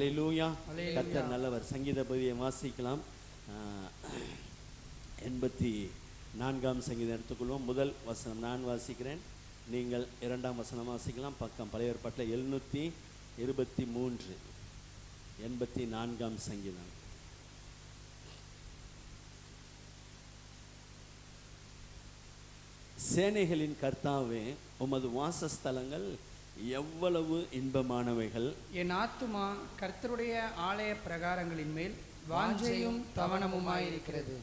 அல்லேலூயா. கர்த்தர் நல்லவர். சங்கீத பகுதியை வாசிக்கலாம். 84ஆம் சங்கீதம் எடுத்துக்கொள்வோம். முதல் வசனம் நான் வாசிக்கிறேன், நீங்கள் 2ஆம் வசனம் வாசிக்கலாம். பக்கம் பழைய ஏற்பாட்டில் 723 84ஆம் சங்கீதம். சேனைகளின் கர்த்தாவே, உமது வாசஸ்தலங்கள் எவ்வளவு இன்பமானவைகள். என் ஆத்துமா கர்த்தருடைய ஆலய பிரகாரங்களின் மேல் வாஞ்சையும் தவனமுமாயிருக்கிறது.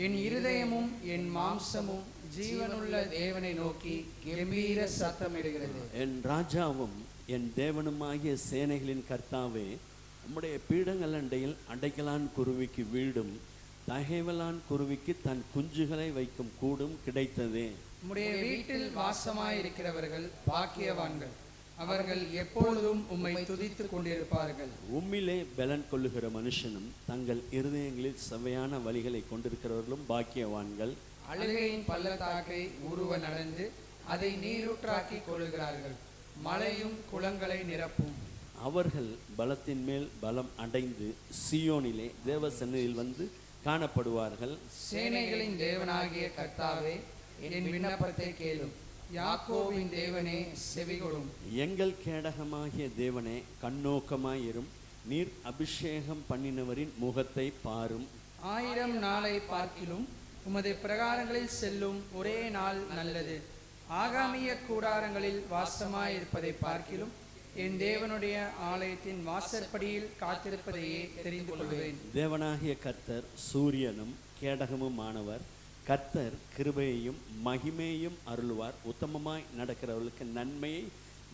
என் இருதயமும் என் மாம்சமும் ஜீவனுள்ள தேவனை நோக்கி கம்பீர சத்தமிடுகிறது. என் ராஜாவும் என் தேவனுமாகிய சேனைகளின் கர்த்தாவே, உம்முடைய பீடங்கள் அண்டையில் அடைக்கலான் குருவிக்கு வீடும் தகைவலான் குருவிக்கு தன் குஞ்சுகளை வைக்கும் கூடும் கிடைத்ததே. உம்முடைய வீட்டில் வாசமாயிருக்கிறவர்கள் பாக்கியவான்கள், அவர்கள் எப்பொழுதும் உம்மை துதித்துக் கொண்டிருப்பார்கள். உம்மிலே பலன் கொள்ளுகிற மனுஷனும் தங்கள் இருதயங்களில் செவ்வையான வழிகளை கொண்டிருக்கிறவர்களும் பாக்கியவான்கள். அழுகையின் பள்ளத்தாக்கை உருவ நடந்து அதை நீரூற்றாக்கி கொள்ளுகிறார்கள், மலையும் குளங்களை நிரப்பும். அவர்கள் பலத்தின் மேல் பலம் அடைந்து சீயோனிலே தேவ சந்நிதியில் வந்து காணப்படுவார்கள். சேனைகளின் தேவனாகிய கர்த்தாவே, என் விண்ணப்பத்தை கேளும். யாக்கோபின் தேவனே, செவிகொடும். எங்கள் கேடகமாகிய தேவனே, கண்ணோக்கமாயிரும். நீர் அபிஷேகம் பண்ணினவரின் முகத்தை பாரும். 1000 நாளை பார்க்கிலும் உமது பிரகாரங்களில் செல்லும் ஒரே நாள் நல்லது. ஆகாமிய கூடாரங்களில் வாசமாயிருப்பதை பார்க்கிலும் என் தேவனுடைய ஆலயத்தின் வாசற்படியில் காத்திருப்பதையே தெரிந்து கொள்வேன். தேவனாகிய கர்த்தர் சூரியனும் கேடகமும் ஆனவர். கர்த்தர் கிருபையையும் மகிமையும் அருள்வார். உத்தமமாய் நடக்கிறவர்களுக்கு நன்மையை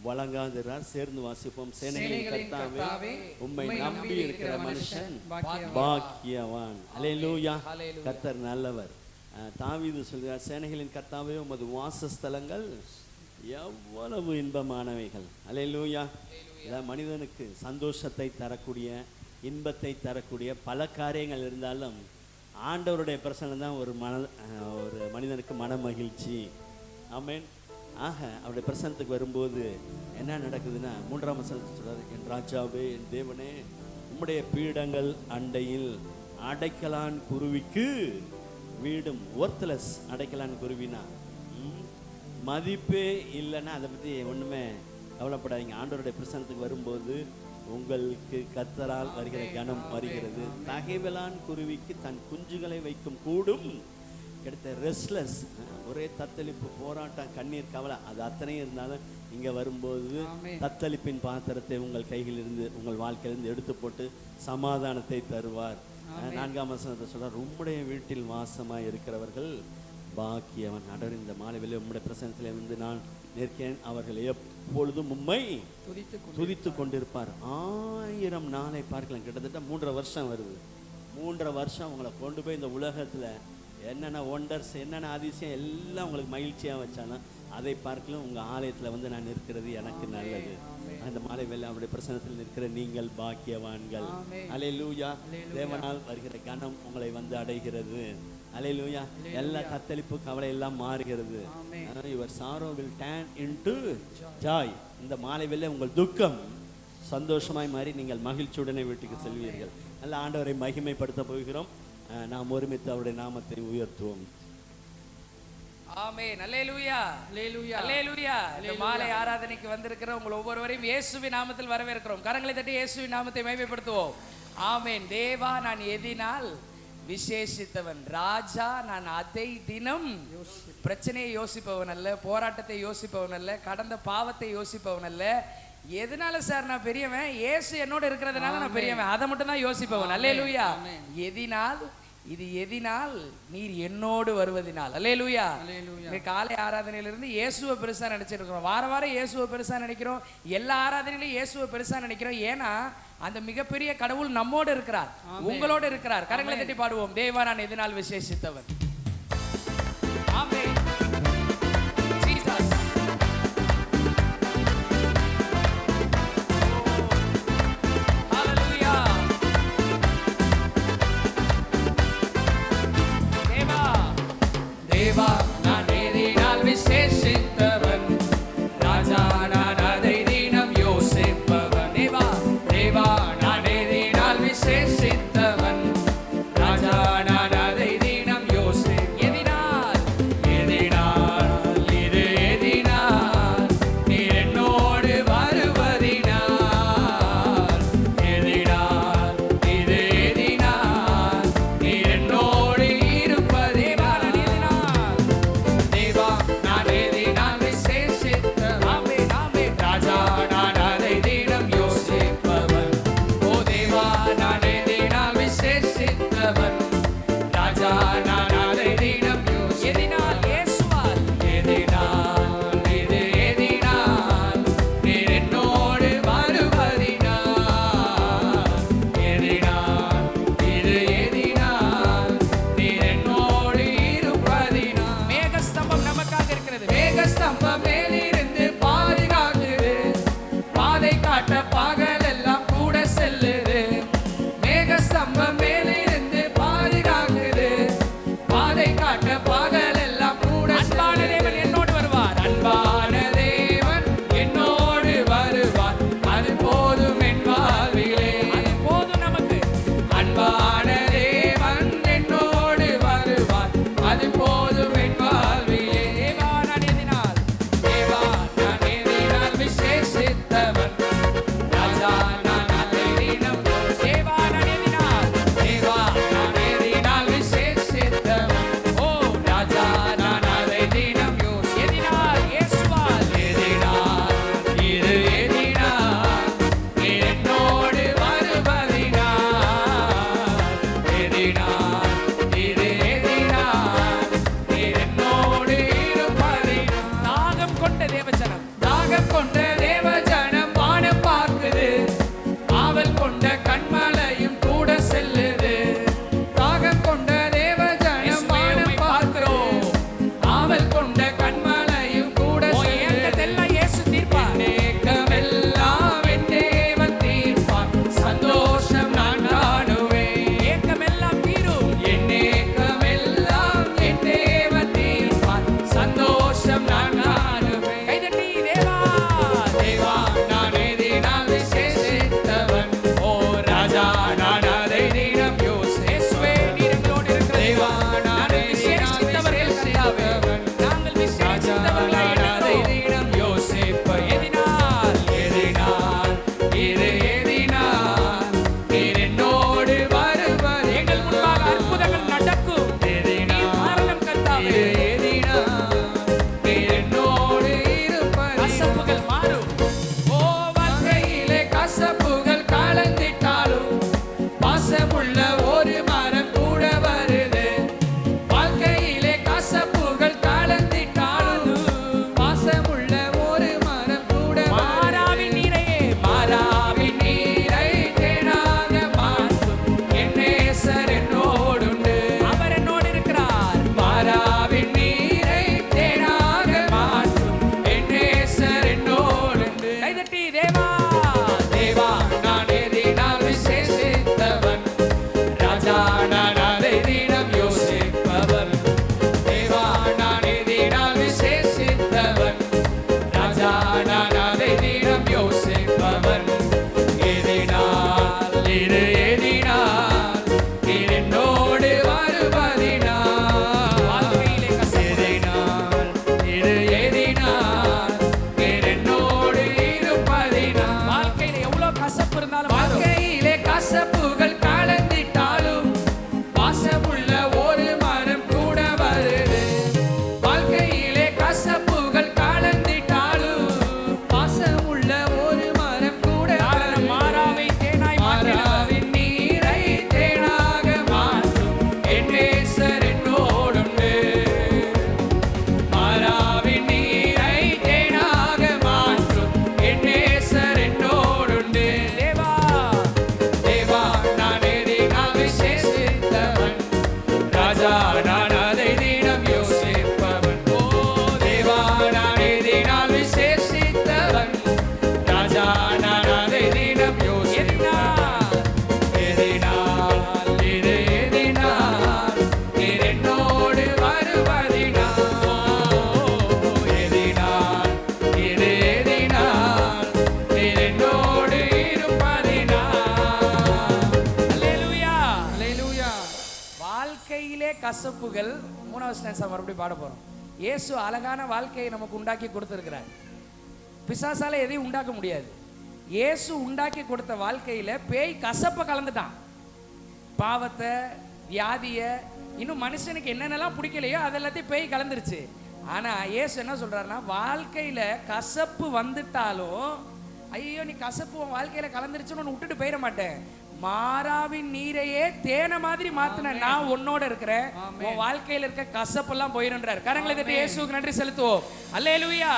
வழங்காதிரார். சேர்ந்து வாசிப்போம். சேனைகளின் கர்த்தாவே, உம்மை நம்பி இருக்கிற மனுஷன் பாக்கியவான். அல்லேலூயா. கர்த்தர் நல்லவர். தாவீது சொல்கிறார், சேனைகளின் கர்த்தாவே, உமது வாசஸ்தலங்கள் எவ்வளவு இன்பமானவைகள். அல்லேலூயா. மனிதனுக்கு சந்தோஷத்தை தரக்கூடிய, இன்பத்தை தரக்கூடிய பல காரியங்கள் இருந்தாலும் ஆண்டவருடைய பிரசன்னம் தான் ஒரு மனிதனுக்கு மன மகிழ்ச்சி. ஆமென். ஆக அவருடைய பிரசன்னத்துக்கு வரும்போது என்ன நடக்குதுன்னா, 3ஆம் வசனத்தில் சொல்றாரு, என் ராஜாவே, என் தேவனே, உம்முடைய பீடங்கள் அண்டையில் அடைக்கலான் குருவிக்கு வீடும். ஒர்த்லெஸ் அடைக்கலான் குருவினா மதிப்பே இல்லைன்னா அதை பற்றி ஒன்றுமே கவலைப்படாதீங்க. ஆண்டவருடைய பிரசன்னத்துக்கு வரும்போது உங்களுக்கு கர்த்தரால் வருகிற கனம் வருகிறது. தகைவலான் குருவிக்கு தன் குஞ்சுகளை வைக்கும் கூடும் கிடைத்த. ரெஸ்ட்லெஸ், ஒரே தத்தளிப்பு, போராட்டம், கண்ணீர், கவலை, அது அத்தனையும் இருந்தாலும் இங்கே வரும்போது தத்தளிப்பின் பாத்திரத்தை உங்கள் கைகளிலிருந்து, உங்கள் வாழ்க்கையிலிருந்து எடுத்து போட்டு சமாதானத்தை தருவார். 4ஆம் வசனத்தை சொல்றார், உம்முடைய வீட்டில் வாசமாய் இருக்கிறவர்கள் பாக்கியவன். ஆண்டவர், இந்த மாலை வேளையில் உம்முடைய பிரசன்னத்திலே வந்து நான் நிற்கிறேன். அவர்கள் எப்பொழுதும் உம்மை துதித்து கொண்டிருப்பார். 1000 நாளை பார்க்கலாம். கிட்டத்தட்ட 3.5 வருஷம் வருது. 3.5 வருஷம் உங்களை கொண்டு போய் இந்த உலகத்தில் என்னென்ன ஒண்டர்ஸ், என்னென்ன அதிசயம் எல்லாம் உங்களுக்கு மகிழ்ச்சியாக வச்சாலும் அதை பார்க்கலாம் உங்கள் ஆலயத்தில் வந்து நான் நிற்கிறது எனக்கு நல்லது. அந்த மாலை வேளை அவருடைய பிரசன்னத்தில் நிற்கிற நீங்கள் பாக்கியவான்கள். அல்லேலூயா. தேவனால் வருகிற கனம் உங்களை வந்து அடைகிறது. அல்லேலூயா. எல்லா தத்தளிப்பு, கவலை எல்லாம் மாறுகிறது. Your sorrow will turn into joy. இந்த மாலை வேளை உங்கள் துக்கம் சந்தோஷமாய் மாறி நீங்கள் மகிழ்ச்சியுடனே வீட்டுக்கு செல்வீர்கள். நல்ல ஆண்டவரை மகிமைப்படுத்த போகிறோம். நாம் ஒருமித்து அவருடைய நாமத்தை உயர்த்துவோம். ஆமென். அல்லேலூயா. அல்லேலூயா. அல்லேலூயா. இந்த மாலை ஆராதனைக்கு வந்திருக்கிற உங்கள் ஒவ்வொருவரையும் இயேசுவின் நாமத்தில் வரவேற்கிறோம். கரங்களை தட்டி இயேசுவின் நாமத்தை மகிமைப்படுத்துவோம். ஆமென். தேவா, நான் எதினால் விசேஷித்தவன். ராஜா, நான் அதை தினம் பிரச்சனையை யோசிப்பவன் அல்ல, போராட்டத்தை யோசிப்பவன் அல்ல, கடந்த பாவத்தை யோசிப்பவன் அல்ல. எதனால சார் நான் பெரியவன்? இயேசு என்னோட இருக்கிறதுனால நான் பெரியவன், அதை மட்டும் தான் யோசிப்பவன். அல்லேலூயா. எதினால், இது எதினால், நீர் என்னோடு வருவதினால். அல்லேலூயா. காலை ஆராதனையிலிருந்து இயேசுவை பெருசா நினைச்சிட்டு இருக்கிறோம். வார வாரம் இயேசுவை பெருசா நினைக்கிறோம். எல்லா ஆராதனையிலும் இயேசுவை பெருசா நினைக்கிறோம். ஏன்னா அந்த மிகப்பெரிய கடவுள் நம்மோடு இருக்கிறார், உங்களோடு இருக்கிறார். கரங்களை தட்டி பாடுவோம். தேவா, நான் எதினால் விசேஷித்தவன். ஆமென். தேவா, நான் எதினால் விசேஷித்தவன். ராஜா, நான் அதை தினம் யோசிப்பவன். தேவா, தேவா, நான் கசப்பு இருந்தாலும் வாழ்க்கையிலே கசப்புகள் கலந்திட்டாலும் வாசமுள்ள ஒரு மரம் கூட வருது. வாழ்க்கையிலே கசப்புகள் கலந்திட்டாலும் வாசமுள்ள ஒரு மரம் கூட வருது. மாறாவை தேனாய் மாறாவின் நீரை தேனாக மாற்றும் என் நேசர் என்னோடுண்டு. மாறாவின் நீரை தேனாக மாற்றும் என் நேசர் என்னோடுண்டு. தேவா தேவா நான் எதினால் விசேஷித்தவன், ராஜா நான் அதை தினம் யோசிப்பவன். ஓ தேவா நான் எதினால் விசேஷித்தவன், ராஜா நான் அதை தினம் யோசிப்பவன். எதினால் இது எதினால் நீர் என்னோடு வருவதினால். எதினால் இது எதினால் நீர் என்னோடு இருப்பதினால். அல்லேலூயா. அல்லேலூயா. வாழ்க்கையிலே கசப்புகள். 3வது ஸ்டான்ஸா மறுபடியும் பாட போறோம். இயேசு அழகான வாழ்க்கையை நமக்கு உண்டாக்கி கொடுத்திருக்கிறார். பிசாசால எதையும் உண்டாக்க முடியாது. இயேசு உண்டாக்கி கொடுத்த வாழ்க்கையில பேய் கசப்பை கலந்துட்டான். பாவத்தை, வியாதிய, இன்னும் மனுஷனுக்கு என்னென்னலாம் பிடிக்கலையோ அதெல்லாத்தையும் பேய் கலந்துருச்சு. ஆனா இயேசு என்ன சொல்றாருன்னா, வாழ்க்கையில கசப்பு வந்துட்டாலும் ஐயோ நீ கசப்பு உன் வாழ்க்கையில கலந்துருச்சுன்னு விட்டுட்டு போயிட மாட்டேன். மாறாவின் நீரையே தேனை மாதிரி மாத்தின நான் உன்னோட இருக்கிறேன். உன் வாழ்க்கையில இருக்க கசப்பெல்லாம் போயிருன்றார். கரங்களை தட்டி இயேசுவுக்கு நன்றி செலுத்துவோம். அல்லேலூயா.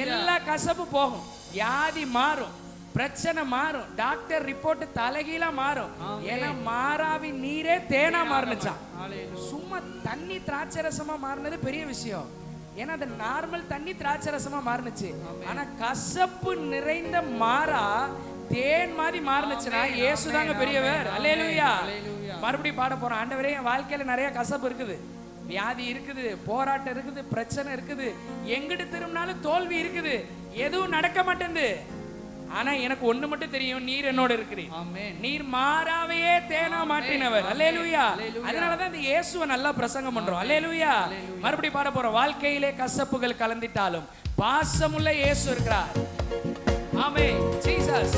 எல்லா கசப்பு போகும், வியாதி மாறும், பிரச்சனை மாறும், டாக்டர் ரிப்போர்ட் தலைகீழா மாறும். ஏன்னா மாறாவின் நீரே தேனா மாறுனுச்சான். சும்மா தண்ணி திராட்சை ரசமா மாறினது பெரிய விஷயம். ஏன்னா அது நார்மல் தண்ணி திராட்சை ரசமா மாறுனுச்சு. ஆனா கசப்பு நிறைந்த மாறா தேன் மாதிரி மாறுனுச்சுன்னா இயேசுதாங்க பெரியவர். அல்லேலூயா. மறுபடியும் பாட போறோம். ஆண்டவரே என் வாழ்க்கையில நிறைய கசப்பு இருக்குது, வியாதி இருக்குது, போராட்டம் இருக்குது, பிரச்சனை இருக்குது, எங்கிட்டு திரும்பினாலும் தோல்வி இருக்குது, எதுவும் நடக்க மாட்டேங்குது. ஆனா எனக்கு ஒண்ணு மட்டும் தெரியும், நீர் என்னோட இருக்கிறீர். நீர் மாறாவையே தேனா மாற்றினவர். அல்லேலூயா. அதனாலதான் இந்த இயேசுவை நல்லா பிரசங்கம் பண்றோம். அல்லேலூயா. மறுபடியும் பாட போறோம். வாழ்க்கையிலே கசப்புகள் கலந்திட்டாலும் பாசமுள்ள இயேசு இருக்கிறார். ஆமென். ஜீசஸ்.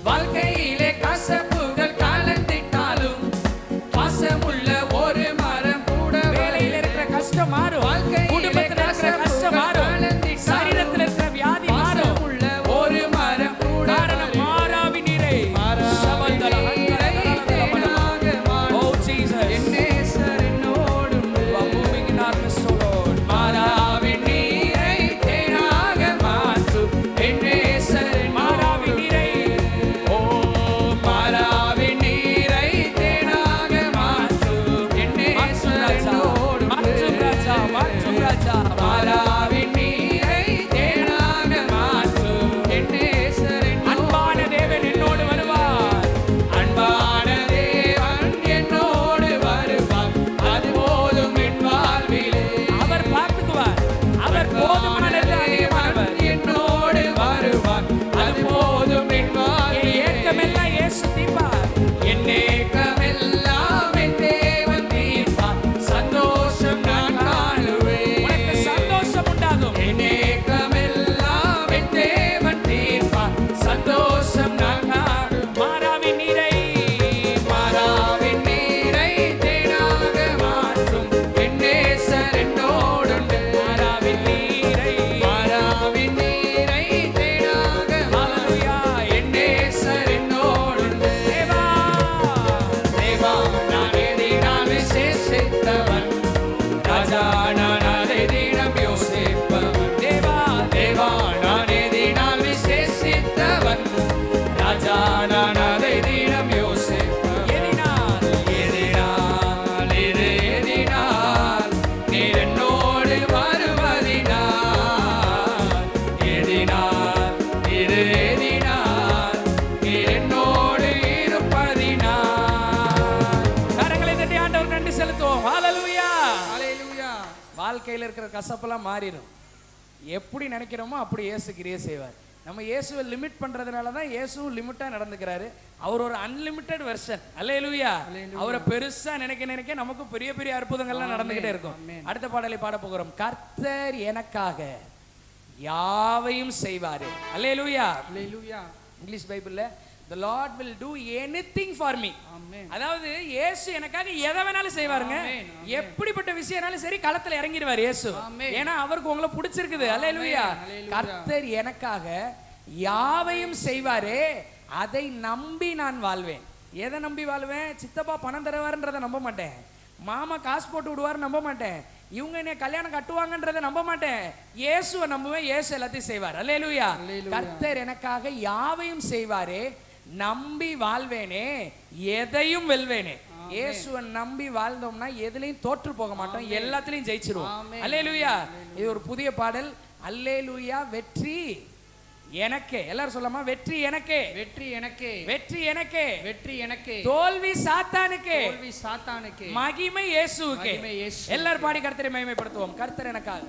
வாழ்க்கையிலே கசப்புகள் கலந்திட்டாலும் பாசமுள்ள ஒரு மரம் கூட வேலையில இருக்கிற கஷ்டம் மாறும், குடும்பத்துல இருக்கிற கஷ்டம் மாறும், சரீரத்துல இருக்கிற வியாதி மாறும். ஒரு மரம் கூட காரணம் மாறாவின் நீரை. Oh Jesus. என் நேசர் என்னோடு You are moving in our midst, oh Lord. மாறாவின் நீரை தேனாக மாற்றும் என் நேசர் மாறாவின் நீரை. ஓ மாறாவின் நீரை தேனாக மாற்றும் என் நேசர் என்னோடு மாற்றும் ராஜா, மாற்றும் ராஜா. மாறாவின் நீரை தேனாக மாற்றும் என் நேசர் அன்பான தேவன் என்னோடு வருவார். அன்பான தேவன் என்னோடு வருவார், அது போதும் என் வாழ்விலே. அவர் பார்த்துக்குவார். அவர் போதுமானது, அதிகமானவர். என்னோடு வருவார், அது போதும் என் என் வாழ்விலே. ஏக்கமெல்லாம் இயேசு தீர்ப்பார். என் ஏக்கமெல்லாம் என் தேவன் தீர்ப்பார், சந்தோஷம் நான் காணுவேன். உனக்கு சந்தோஷம் உண்டாகும். என் ஏக்கமெல்லாம் என் தேவன் தீர்ப்பார், சந்தோஷம் நான் காணுவேன். மாறாவின் நீரை. மாறாவின் நீரை தேனாக மாற்றும் என் நேசர் என்னோடுண்டு. மாறாவின் நீரை. மாறாவின் நீரை தேனாக ஹalleluya. என் நேசர் என்னோடுண்டு. தேவா. தேவா நான் எதினால் விசேஷித்தவன், ராஜா நான் அதை தினம் யோசிப்பவன். தேவா. தேவா நான் எதினால் விசேஷித்தவன், ராஜா நான் அதை தினம் யோசிப்பவன். எதினால். எதினால் இது எதினால் நீர் என்னோடு வருவதினால். எதினால் இது எதினால் நீர் என்னோடு இருப்பதினால். கரங்களை தட்டி ஆண்டவருக்கு நன்றி செலுத்துவோம். ஹalleluya. அல்லேலூயா. வாழ்க்கையில இருக்கிற கசப்பெல்லாம் மாறிடும். எப்படி நினைக்கிறோமோ அப்படி இயேசு கிரியை செய்வார். நம்ம இயேசுவை லிமிட் பண்றதுனால தான் இயேசுவும் லிமிட்டா நடந்துக்கிறாரு. அவர் ஒரு அன்லிமிட்டெட் வெர்ஷன். அல்லேலூயா. அவரை பெருசா நினைக்க நமக்கு பெரிய பெரிய அற்புதங்கள்லாம் நடந்துகிட்டே இருக்கும். அடுத்த பாடலை பாட போகிறோம். கர்த்தர் எனக்காக யாவையும் செய்வாரு. அல்லேலூயா. அல்லேலூயா. இங்கிலீஷ் பைபிள்ல the Lord will do anything for me. ஆமென். அதாவது இயேசு எனக்காக எதை வேணாலும் செய்வாருங்க. ஆமென். எப்படிப்பட்ட விஷயம்னாலும் சரி களத்துல இறங்கிடுவார் இயேசு. ஆமென். ஏன்னா அவருக்கு உங்களை பிடிச்சிருக்குது. அல்லேலூயா. அல்லேலூயா. கர்த்தர் எனக்காக யாவையும் செய்வாரே, அதை நம்பி நான் வாழ்வேன். எதை நம்பி வாழ்வேன்? சித்தப்பா பணம் தருவாருன்றதை நம்ப மாட்டேன். மாமா காசு போட்டு விடுவாரு நம்ப மாட்டேன். இவங்க என்ன கல்யாணம் கட்டுவாங்கன்றதை நம்ப மாட்டேன். இயேசுவை நம்புவேன். இயேசு எல்லாத்தையும் செய்வார். அல்லேலூயா. கர்த்தர் எனக்காக யாவையும் செய்வாரே, நம்பி வாழ்வேனே, எதையும் வெல்வேனே. இயேசுவை நம்பி வாழ்ந்தோம்னா எதுலயும் தோற்று போக மாட்டோம், எல்லாத்துலயும் ஜெயிச்சிருவோம். அல்லேலூயா. இது ஒரு புதிய பாடல். அல்லேலூயா. வெற்றி எனக்கே. எல்லாரும் சொல்லலாமா? வெற்றி எனக்கே, வெற்றி எனக்கே, வெற்றி எனக்கே, வெற்றி எனக்கே, தோல்வி சாத்தானுக்கே, தோல்வி சாத்தானுக்கே, மகிமை இயேசுவுக்கே. மகிமை இயேசு. எல்லாரும் பாடி கர்த்தரை மகிமைப்படுத்துவோம். கர்த்தர் எனக்காக.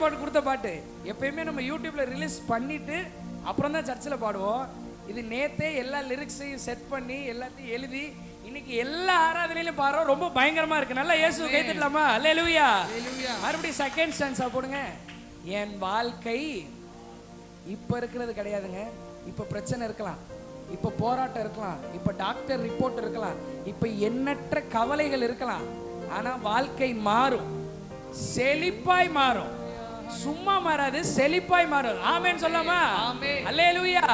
பாட்டு கொடுத்த பாட்டு. எப்பயுமே நம்ம யூடியூப்ல ரிலீஸ் பண்ணிட்டு அப்புறம் தான் சர்ச்சில் பாடுவோம். இது நேத்தே எல்லா லிரிக்ஸையும் செட் பண்ணி எல்லாத்தையும் எழுதி இன்னைக்கு எல்லா ஆராதனையிலும் பாடுறோம். ரொம்ப பயங்கரமா இருக்கு. நல்லா இயேசு கைத்தட்டலாமா? அல்லேலூயா. மறுபடியும் செகண்ட் ஸ்டான்ஸா போடுங்க. என் வாழ்க்கை இப்ப இருக்கிறது கிடையாதுங்க. இப்ப பிரச்சனை இருக்கலாம், இப்ப போராட்டம் இருக்கலாம், இப்ப டாக்டர் ரிப்போர்ட் இருக்கலாம், இப்ப எண்ணற்ற கவலைகள் இருக்கலாம். ஆனா வாழ்க்கை மாறும், செழிப்பாய் மாறும். சும்மா மாறாது, செழிப்பாய் மாறும். ஆமென் சொல்லாமா? அல்லேலூயா.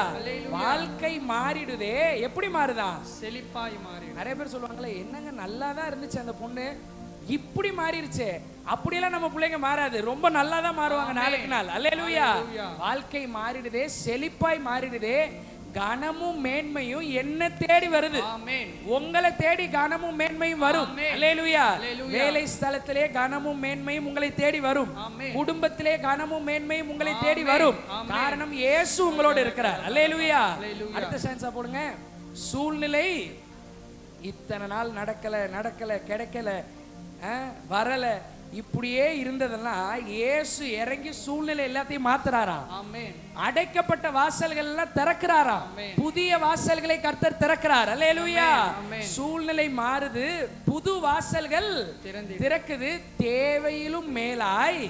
வாழ்க்கை மாறிடுதே. எப்படி மாறுதா? செழிப்பாய் மாறி. நிறைய பேர் சொல்லுவாங்களே, என்னங்க நல்லா தான் இருந்துச்சு அந்த பொண்ணு, இப்படி மாறிடுச்சு. அப்படியெல்லாம் நம்ம பிள்ளைங்க மாறாது, ரொம்ப நல்லா தான் மாறுவாங்க நாளுக்கு நாள். அல்லேலூயா. வாழ்க்கை மாறிடுதே, செழிப்பாய் மாறிடுதே. கனமும் மேன்மையும் என்ன தேடி வருது. உங்களை தேடி கனமும் மேன்மையும் வரும். அல்லேலூயா. வேலை ஸ்தலத்திலே கனமும் மேன்மையும் உங்களை தேடி வரும். குடும்பத்திலே கனமும் மேன்மையும் உங்களை தேடி வரும். காரணம் இயேசு உங்களோட இருக்கிறார். அல்லேலூயா. அடுத்த சான்ஸா போடுங்க. சூழ்நிலை இத்தனை நாள் நடக்கல கிடைக்கல வரல, இப்படியே இருந்ததெல்லாம் இயேசு இறங்கி சூழ்நிலை எல்லாத்தையும் மாத்துறாராம். அடைக்கப்பட்ட வாசல்கள் எல்லாம் திறக்கிறாராம். புதிய வாசல்களை கர்த்தர் திறக்கிறார். அல்லேலூயா. சூழ்நிலை மாறுது, புது வாசல்கள் திறக்குது. தேவையிலும் மேலாய்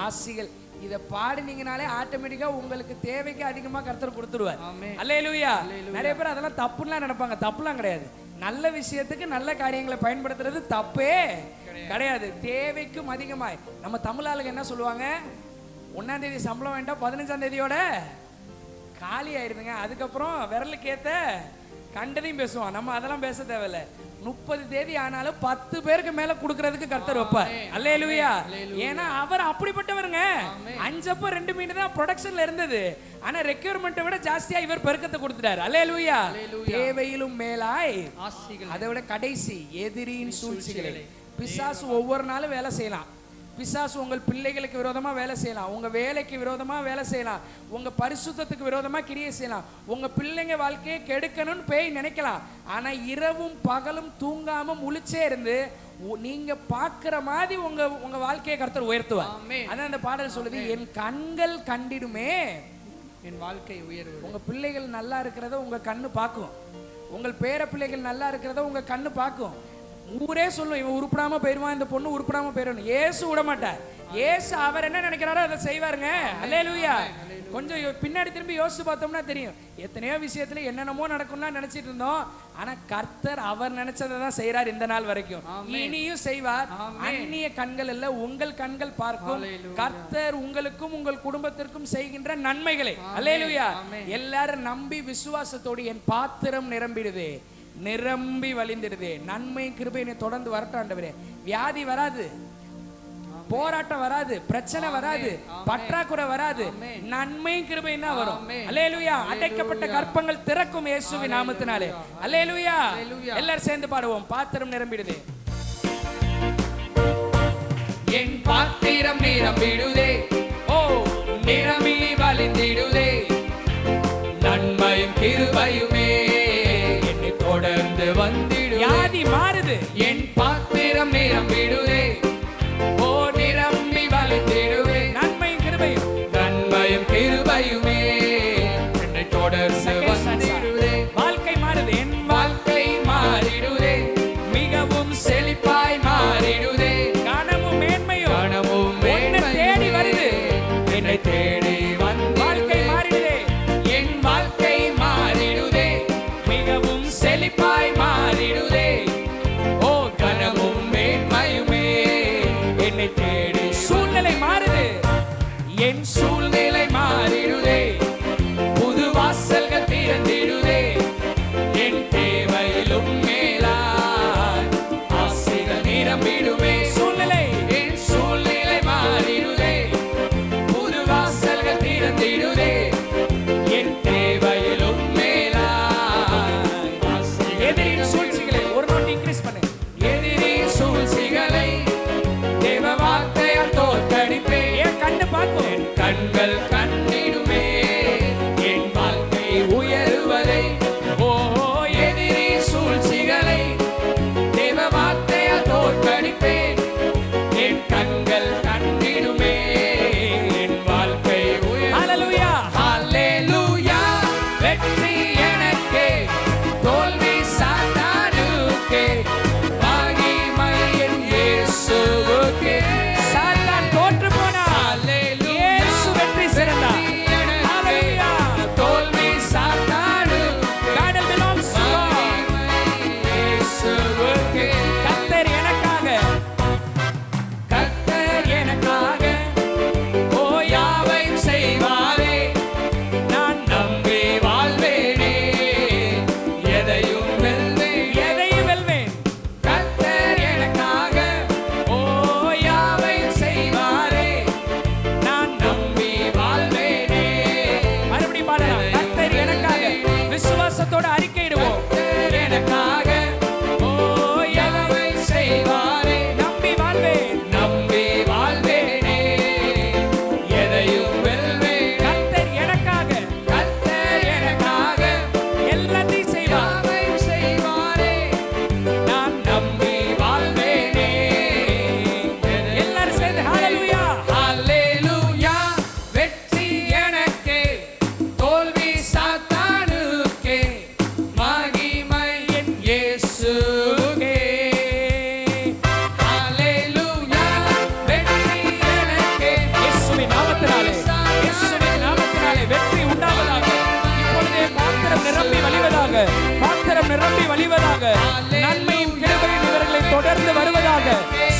ஆசிகள். இத பாடுனீங்கனாலே ஆட்டோமேட்டிக்கா உங்களுக்கு தேவைக்கு அதிகமா கர்த்தர் கொடுத்துருவார். அல்லேலூயா. நிறைய பேர் அதெல்லாம் தப்புலாம் நினைப்பாங்க. தப்புலாம் கிடையாது. நல்ல விஷயத்துக்கு நல்ல காரியங்களை பயன்படுத்துறது தப்பே கிடையாது. தேவைக்கும் அதிகமாய். நம்ம தமிழ் ஆளுங்க என்ன சொல்லுவாங்க, 1ஆம் தேதி சம்பளம் வேண்டாம், 15ஆம் தேதியோட காலி ஆயிருதுங்க. அதுக்கப்புறம் விரலுக்கு ஏத்த கண்டதையும் பேசுவான். நம்ம அதெல்லாம் பேச தேவையில்ல. 30 தேதி ஆனாலும் 10 பேருக்கு மேல கொடுக்கறதுக்கு கர்த்தர் வைப்பார். அல்லேலூயா. ஏன்னா அவர் அப்படிப்பட்டவருங்க. 5 அப்ப 2 மீன் தான் ப்ரொடக்ஷன்ல இருந்தது. ஆனா ரெக்யர்மெண்ட்டை விட ஜாஸ்தியா இவர் பெருக்கத்தை கொடுத்துட்டார். அல்லேலூயா. தேவையிலும் மேலாய் ஆசிகள். அதை விட கடைசி எதிரியின் சூழ்ச்சிகளை. பிசாசு ஒவ்வொரு நாளும் வேலை செய்யலாம். பிசாசு உங்கள் பிள்ளைகளுக்கு விரோதமா வேலை செய்யலாம், உங்க வேலைக்கு விரோதமா வேலை செய்யலாம், உங்க பரிசுத்தத்துக்கு விரோதமா கிரியை செய்யலாம், உங்க பிள்ளைங்க வாழ்க்கையை கெடுக்கணும்னு பேய் நினைக்கலாம். ஆனா இரவும் பகலும் தூங்காம முழிச்சே இருந்து நீங்க பாக்குற மாதிரி உங்க வாழ்க்கையை கர்த்தர் உயர்த்துவார். அதான் அந்த பாடல் சொல்லுது, என் கண்கள் கண்டிடுமே என் வாழ்க்கை உயர்வு. உங்க பிள்ளைகள் நல்லா இருக்கிறத உங்க கண்ணு பார்க்கும். உங்கள் பேர பிள்ளைகள் நல்லா இருக்கிறத உங்க கண்ணு பார்க்கும். ஊரே சொல்லும், இவன் உருப்படாம போயிருவான், இந்த பொண்ணு உருப்படாம போயிடும். ஏசு விட மாட்டார். ஏசு அவர் என்ன நினைக்கிறாரோ அதை செய்வாருங்க. அல்லேலூயா. கொஞ்சம் பின்னாடி திரும்பி யோசிச்சு பார்த்தோம்னா தெரியும், எத்தனையோ விஷயத்துல என்னென்னமோ நடக்கும்னா நினைச்சிட்டு இருந்தோம். ஆனா கர்த்தர் அவர் நினைச்சதை தான் செய்யறார் இந்த நாள் வரைக்கும். இனியும் செய்வார். அந்நிய கண்கள் அல்ல, உங்கள் கண்கள் பார்க்கும். கர்த்தர் உங்களுக்கும் உங்கள் குடும்பத்திற்கும் செய்கின்ற நன்மைகளை. அல்லேலூயா. எல்லாரும் நம்பி விசுவாசத்தோடு என் பாத்திரம் நிரம்பிடுதே, நிரம்பி வழிந்திடுதே. நன்மை கிருபையை தொடர்ந்து வரட்டும் ஆண்டவரே. வியாதி வராது, போராட்டம் வராது, பிரச்சனை வராது, பற்றாக்குறை வராது. நன்மை கிருபை தான் வரும். அல்லேலூயா. அடைக்கப்பட்ட கற்பங்கள் திறக்கும் இயேசுவின் நாமத்தினாலே. அல்லேலூயா. எல்லாரும் சேர்ந்து பாடுவோம். பாத்திரம் நிரம்பிடுதே. என் பாத்திரம் நிரம்பிடுதே, ஓ நிரம்பி வழிந்திடுதே. நன்மையும் கிருபையுமே என்னை தொடர்ந்து வந்திடுதே. வியாதி மாறுது. என் பாத்திரம் நிரம்பிடுதே, ஓ நிரம்பி வழிந்திடுதே. நன்மையும் கிருபையும், நன்மையும் கிருபையுமே என்னை தொடர்ந்து வந்திடுதே. வாழ்க்கை மாறுது. என் வாழ்க்கை மாறிடுதே, மிகவும் செழிப்பாய் மாறிடுதே. கனமும் மேன்மையும் கனமும் தேடி வருது, என்னை தேடி வந்து. வாழ்க்கை மாறிடுதே, என் வாழ்க்கை மாறிடுதே, மிகவும் செழிப்பாய் மாறிடுதே. ஓ கனமும் மேன்மையுமே வழிவதாக, பாத்திரம் நிரம்பி வழிவதாக, நன்மையும் கிருபையும் இவர்களை தொடர்ந்து வருவதாக.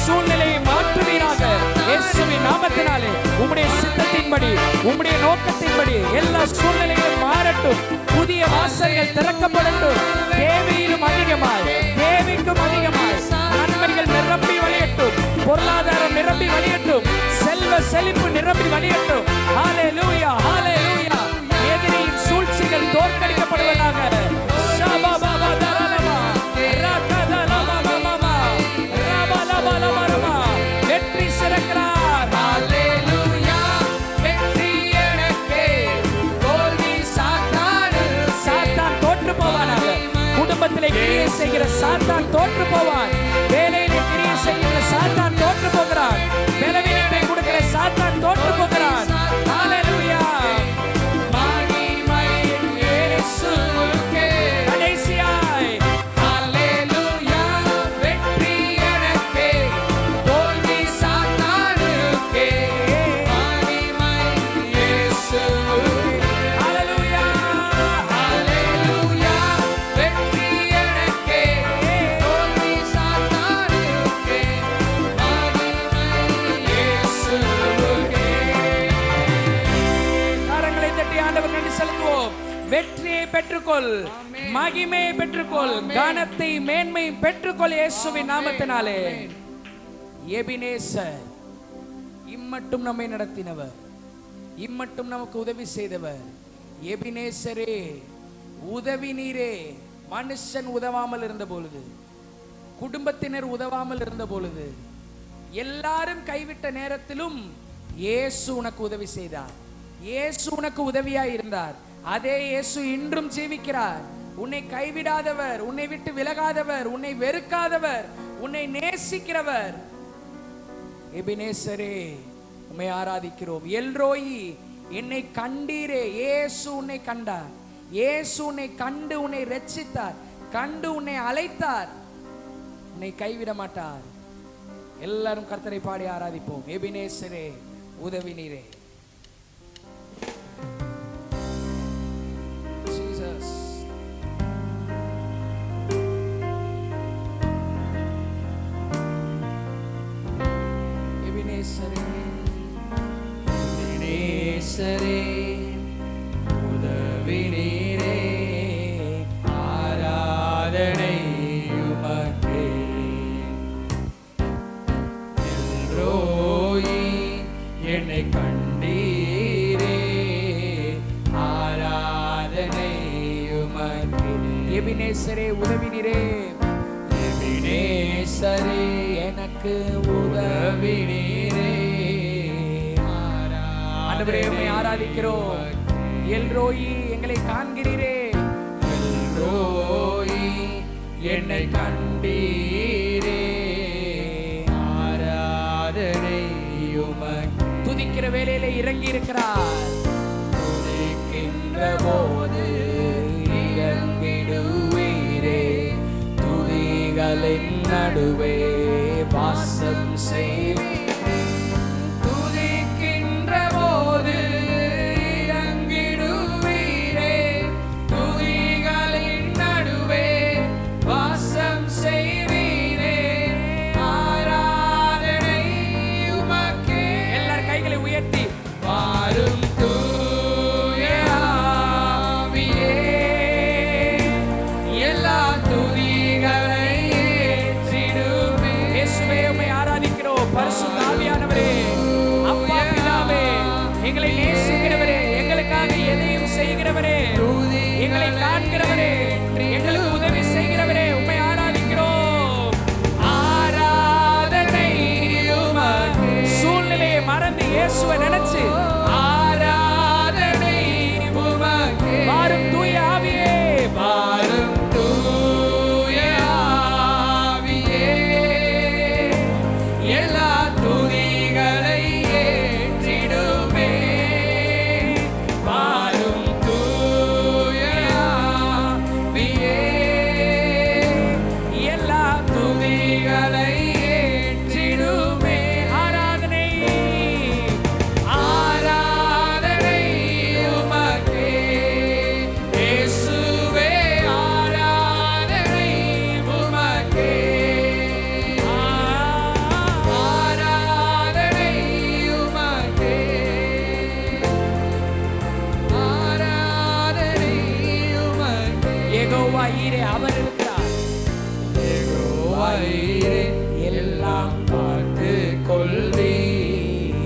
சூழ்நிலையை மாற்றுவீராக இயேசுவின் நாமத்தினாலே. உம்முடைய சித்தத்தின்படி, உம்முடைய நோக்கத்தின்படி எல்லா சூழ்நிலைகளும் மாறட்டும். புதிய வாசல்கள் திறக்கப்படட்டும். தேவையிலும் அதிகமாய், தேவைக்கும் அதிகமாய் நன்மைகள் நிரம்பி வழியட்டும். பொருளாதாரம் நிரம்பி வழியட்டும். செல்வ செழிப்பு நிரம்பி வழியட்டும். ஹல்லேலூயா, ஹல்லேலூயா. எதிரியின் சூழ்ச்சிகள் தோற்கடிக்கப்படுவதாக. வெற்றி சிறக்கிறார். ஹல்லேலூயா. வெற்றி எனக்கே, தோல்வி சாத்தானு. சாத்தான் தோற்று போவானாக. குடும்பத்திலே கிரியை செய்கிற சாத்தான் தோற்று போவான். வேலையிலே கிரியை செய்கிற சாத்தான் தோற்று போகிறான். பலவீனத்தை கொடுக்கிற சாத்தான் தோற்று போகிறான். ஹல்லேலூயா. மகிமை இயேசுவுக்கே. கடைசியாய் ஹல்லேலூயா. வெற்றி எனக்கே, தோல்வி சாத்தானுக்கே. மகிமை இயேசுவுக்கே. ஹல்லேலூயா. ஹல்லேலூயா. வெற்றி எனக்கே, தோல்வி சாத்தானுக்கே. மகிமை இயேசுவுக்கே. கரங்களை தட்டி ஆண்டவர் நன்றி செலுத்துவோம். வெற்றியை பெற்றுக்கொள், மகிமையை பெற்றுக்கொள், கனத்தை மேன்மை பெற்றுக்கொள் இயேசுவின் நாமத்தினாலே. எபினேசர், இம்மட்டும் நம்மை நடத்தினவர், இம்மட்டும் நமக்கு உதவி செய்தவர். எபினேசரே, உதவி நீரே. மனுஷன் உதவாமல் இருந்த பொழுது, குடும்பத்தினர் உதவாமல் இருந்த பொழுது, எல்லாரும் கைவிட்ட நேரத்திலும் இயேசு உனக்கு உதவி செய்தார். இயேசு உனக்கு உதவியாய் இருந்தார். அதே இயேசு இன்றும் ஜீவிக்கிறார். உன்னை கைவிடாதவர், உன்னை விட்டு விலகாதவர், உன்னை வெறுக்காதவர், உன்னை நேசிக்கிறவர். எபினேசரே, உம்மை ஆராதிக்கிறோம். எல்ரோயி, என்னை கண்டீரே. இயேசு உன்னை கண்டார். இயேசு உன்னை கண்டு உன்னை ரட்சித்தார், கண்டு உன்னை அழைத்தார். உன்னை கைவிட மாட்டார். எல்லாரும் கர்த்தரை பாடி ஆராதிப்போம். எபினேசரே, உதவி நீரே. Jesus. எபினேசரே, எபினேசரே, உதவி நீரே. ஆராதனை உமக்கே. எல்ரோயி, என்னை கண்டீரே. ஆராதனை உமக்கே. எபினேசரே, உதவி நீரே. எபினேசரே, எனக்கு உதவி நீரே. ஆண்டவரே, உம்மை ஆராதிக்கிறோம். எல்ரோயி, எங்களை காண்கிறீரே. எல்ரோயி, என்னை கண்டீரே. ஆராதனை உமக்கே. துதிக்கிற வேளையிலே இறங்கி இருக்கிறார். துதிக்கின்ற போது இறங்கிடுவீரே. துதிகளின் நடுவே வாசம் செய்வீரே. துதிக்கின்ற போது இறங்கிடுவீரே. துதிகளின் நடுவே வாசம் செய்வீரே. ஆராதனை உமக்கே. எல்லார் கைகளை உயர்த்தி வாரும் தூய ஆவியே, எல்லா துதிகளை ஏற்றிடுமே. இயேசுவே, உம்மை ஆராதிக்கிறோம். பரிசுத்த ஆவியானவரே, அப்பா பிதாவே, எங்களை நேசிக்கிறவரே, எங்களுக்காக எதையும் செய்கிறவரே, எங்களை காண்கிறவரே, எங்களுக்கு உதவி செய்கிறவரே, உம்மை ஆராதிக்கிறோம். ஆராதனை உமக்கே. சூழ்நிலையை மறந்து இயேசுவை நினைச்சு ஆராதனை உமக்கே. வாரும் தூய ஆவியே, வாரும் தூய ஆவியே, எல்லா துதிகளை ஏற்றிடுமே. வாரும் தூய யெகோவா ஈரே அவர் இருக்கிறார். யெகோவா ஈரே எல்லாம் பார்த்து கொள்வீர்.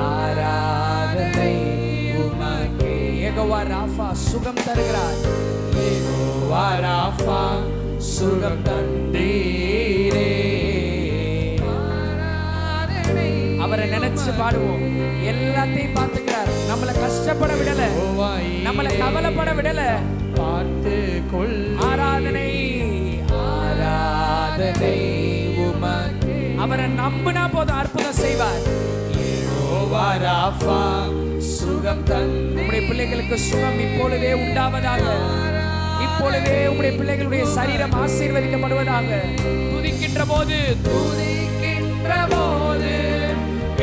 ஆராதனை உமக்கே. யெகோவா ராஃபா சுகம் தருகிறார். யெகோவா ராஃபா சுகம் தந்தீரே. அவரை நினைச்சு பாடுவோம். எல்லாத்தையும் பார்த்துக்கிறார். நம்மளை கஷ்டப்பட விடல, நம்மளை கவலைப்பட விடல. பார்த்து கொள். ஆராதனை ஆராதனை உமக்கே. அவரை நம்பினா போதும், அற்புதம் செய்வார். யெகோவா ராஃபா சுகம் தந்தீரே. உம்முடைய பிள்ளைகளுக்கு சுகம் இப்பொழுதே உண்டாவதாக. இப்பொழுதே உம்முடைய பிள்ளைகளுடைய சரீரம் ஆசீர்வதிக்கப்படுவதாக. துதிக்கின்ற போது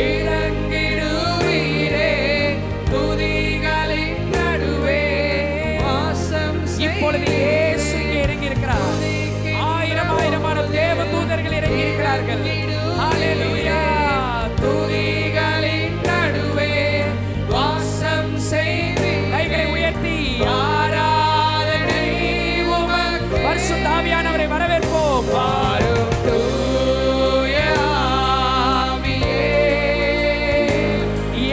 இறங்கிடுவீரே. துதிகளின் நடுவே வாசம் இப்பொழுது இயேசு இங்கே இறங்கி இருக்கிறார். ஆயிரம் ஆயிரமான தேவ தூதர்கள் இறங்கி இருக்கிறார்கள். ஹல்லேலூயா. துதிகளின் நடுவே வாசம் செய்வீர். கைகளை உயர்த்தி ஆராதனை உமக்கே. பரிசுத்த ஆவியானவரை வரவேற்போம். வாரும் தூய ஆவியே.